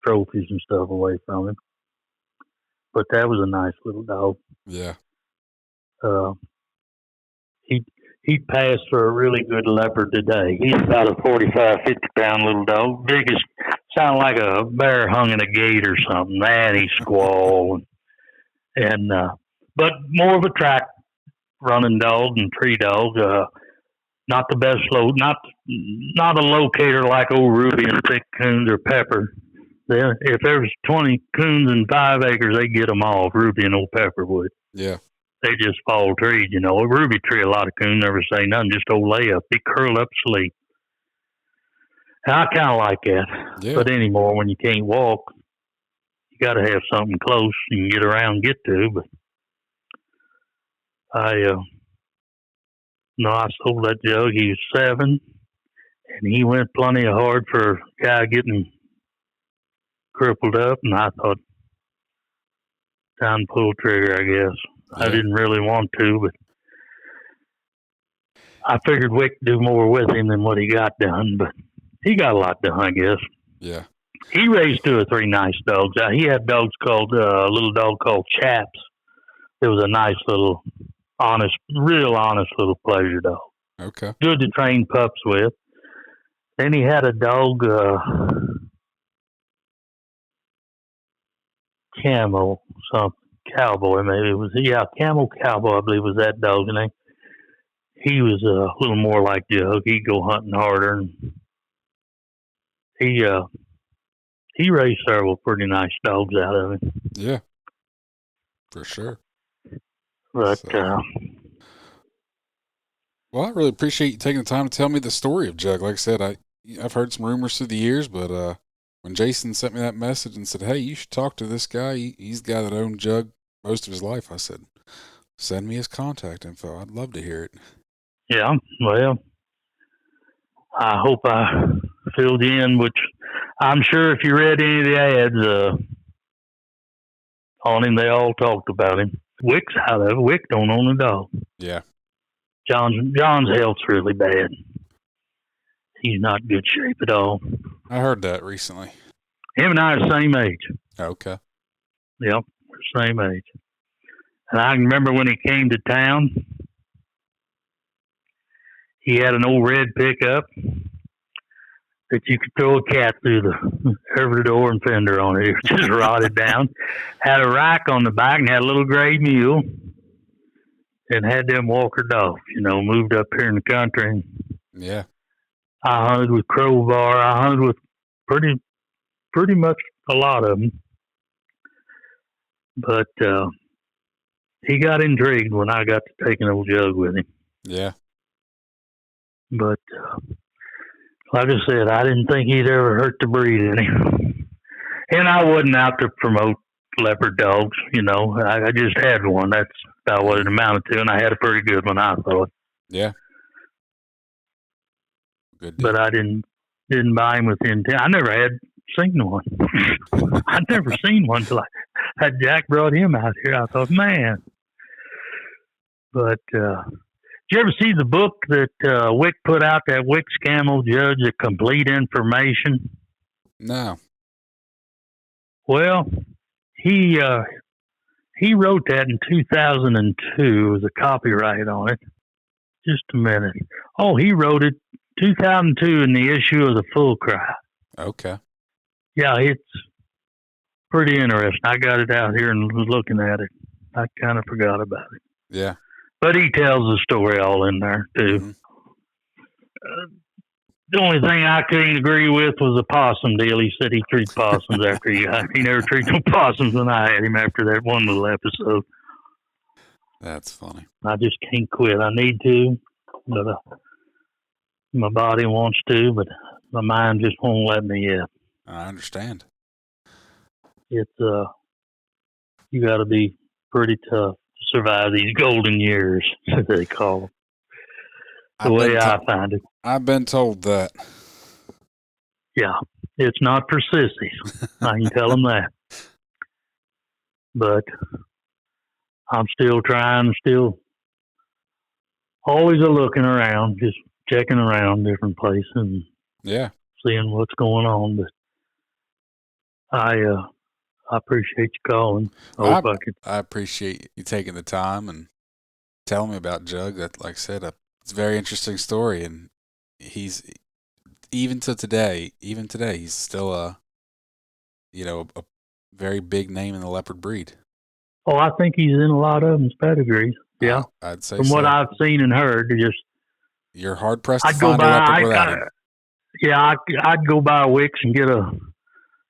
[SPEAKER 2] trophies and stuff away from him. But that was a nice little dog.
[SPEAKER 3] Yeah.
[SPEAKER 2] He'd pass for a really good leopard today. He's about a 45, 50-pound little dog. Biggest, sounded like a bear hung in a gate or something. Man, he squalled. And but more of a track running dog and tree dog. Not the best not a locator like old Ruby and Thick Coons or Pepper. If there was 20 coons in 5 acres, they'd get them all. Ruby and old Pepper would.
[SPEAKER 3] Yeah.
[SPEAKER 2] They just fall trees, you know. Ruby tree, a lot of coons never say nothing, just old lay up. He curl up, sleep. And I kind of like that.
[SPEAKER 3] Yeah.
[SPEAKER 2] But anymore, when you can't walk, you got to have something close you can get around and get to. But I sold that jug. He was 7, and he went plenty of hard for a guy getting crippled up. And I thought, time to pull the trigger, I guess. Yeah. I didn't really want to, but I figured Wick would do more with him than what he got done. But he got a lot done, I guess.
[SPEAKER 3] Yeah.
[SPEAKER 2] He raised 2 or 3 nice dogs. He had dogs called a little dog called Chaps. It was a nice little, real honest little pleasure dog.
[SPEAKER 3] Okay.
[SPEAKER 2] Good to train pups with. Then he had a dog, Camo, something, Cowboy maybe it was. Yeah, Camo Cowboy, I believe was that dog's name. He was a little more like Jug. He'd go hunting harder. And he raised several pretty nice dogs out of him.
[SPEAKER 3] Yeah, for sure.
[SPEAKER 2] But
[SPEAKER 3] so. Well, I really appreciate you taking the time to tell me the story of Jug. Like I said, I've heard some rumors through the years, but when Jason sent me that message and said, "Hey, you should talk to this guy. He's the guy that owned Jug most of his life," I said, "Send me his contact info. I'd love to hear it."
[SPEAKER 2] Yeah, well, I hope I filled you in, which I'm sure if you read any of the ads on him, they all talked about him. Wick's out of it. Wick don't own a dog.
[SPEAKER 3] Yeah.
[SPEAKER 2] John's health's really bad. He's not in good shape at all.
[SPEAKER 3] I heard that recently.
[SPEAKER 2] Him and I are the same age.
[SPEAKER 3] Okay.
[SPEAKER 2] Yep, we're the same age. And I can remember when he came to town, he had an old red pickup that you could throw a cat through every door and fender on it. It was just rotted down. Had a rack on the back and had a little gray mule. And had them walker dogs, moved up here in the country.
[SPEAKER 3] Yeah.
[SPEAKER 2] I hunted with crowbar. I hunted with pretty much a lot of them. But he got intrigued when I got to take an old Jug with him.
[SPEAKER 3] Yeah.
[SPEAKER 2] But like I said, I didn't think he'd ever hurt the breed any. And I wasn't out to promote leopard dogs, I just had one. That's about what it amounted to, and I had a pretty good one, I thought.
[SPEAKER 3] Yeah. Good deal.
[SPEAKER 2] But I didn't buy him with intent. I never had seen one. I'd never seen one till I had Jack brought him out here. I thought, man. But did you ever see the book that Wick put out, that Wick's Camo Judge, The Complete Information?
[SPEAKER 3] No.
[SPEAKER 2] Well, he wrote that in 2002. There was a copyright on it. Just a minute. Oh, he wrote it 2002 in the issue of the Full Cry.
[SPEAKER 3] Okay.
[SPEAKER 2] Yeah, it's pretty interesting. I got it out here and was looking at it. I kind of forgot about it.
[SPEAKER 3] Yeah.
[SPEAKER 2] But he tells the story all in there, too.
[SPEAKER 3] Mm-hmm.
[SPEAKER 2] The only thing I couldn't agree with was the possum deal. He said he treats possums after he never treats no possums when I had him after that one little episode.
[SPEAKER 3] That's funny.
[SPEAKER 2] I just can't quit. I need to, but my body wants to, but my mind just won't let me yet.
[SPEAKER 3] I understand.
[SPEAKER 2] It's you got to be pretty tough to survive these golden years, as they call them. The way I find it.
[SPEAKER 3] I've been told that.
[SPEAKER 2] Yeah, it's not for sissies. I can tell them that. But I'm still trying, still always looking around, just checking around different places and seeing what's going on. But I appreciate you calling.
[SPEAKER 3] I appreciate you taking the time and telling me about Jug. That, like I said, it's a very interesting story, and he's even today, he's still a very big name in the leopard breed.
[SPEAKER 2] Oh, I think he's in a lot of them's pedigrees. Yeah,
[SPEAKER 3] I'd say
[SPEAKER 2] from what I've seen and heard,
[SPEAKER 3] you're hard pressed to find a leopard without him.
[SPEAKER 2] Yeah, I'd go buy Wicks and get a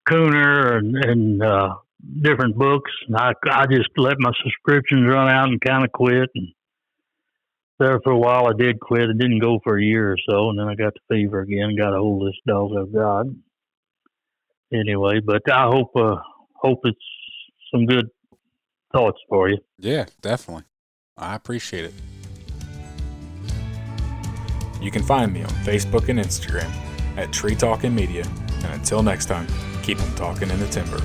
[SPEAKER 2] cooner and different books. And I just let my subscriptions run out and kind of quit. And there for a while, I did quit. It didn't go for a year or so, and then I got the fever again and got a hold of this dog I've got. Anyway, but I hope it's some good thoughts for you.
[SPEAKER 3] Yeah, definitely. I appreciate it.
[SPEAKER 1] You can find me on Facebook and Instagram at Tree Talking Media. And until next time, keep them talking in the timber.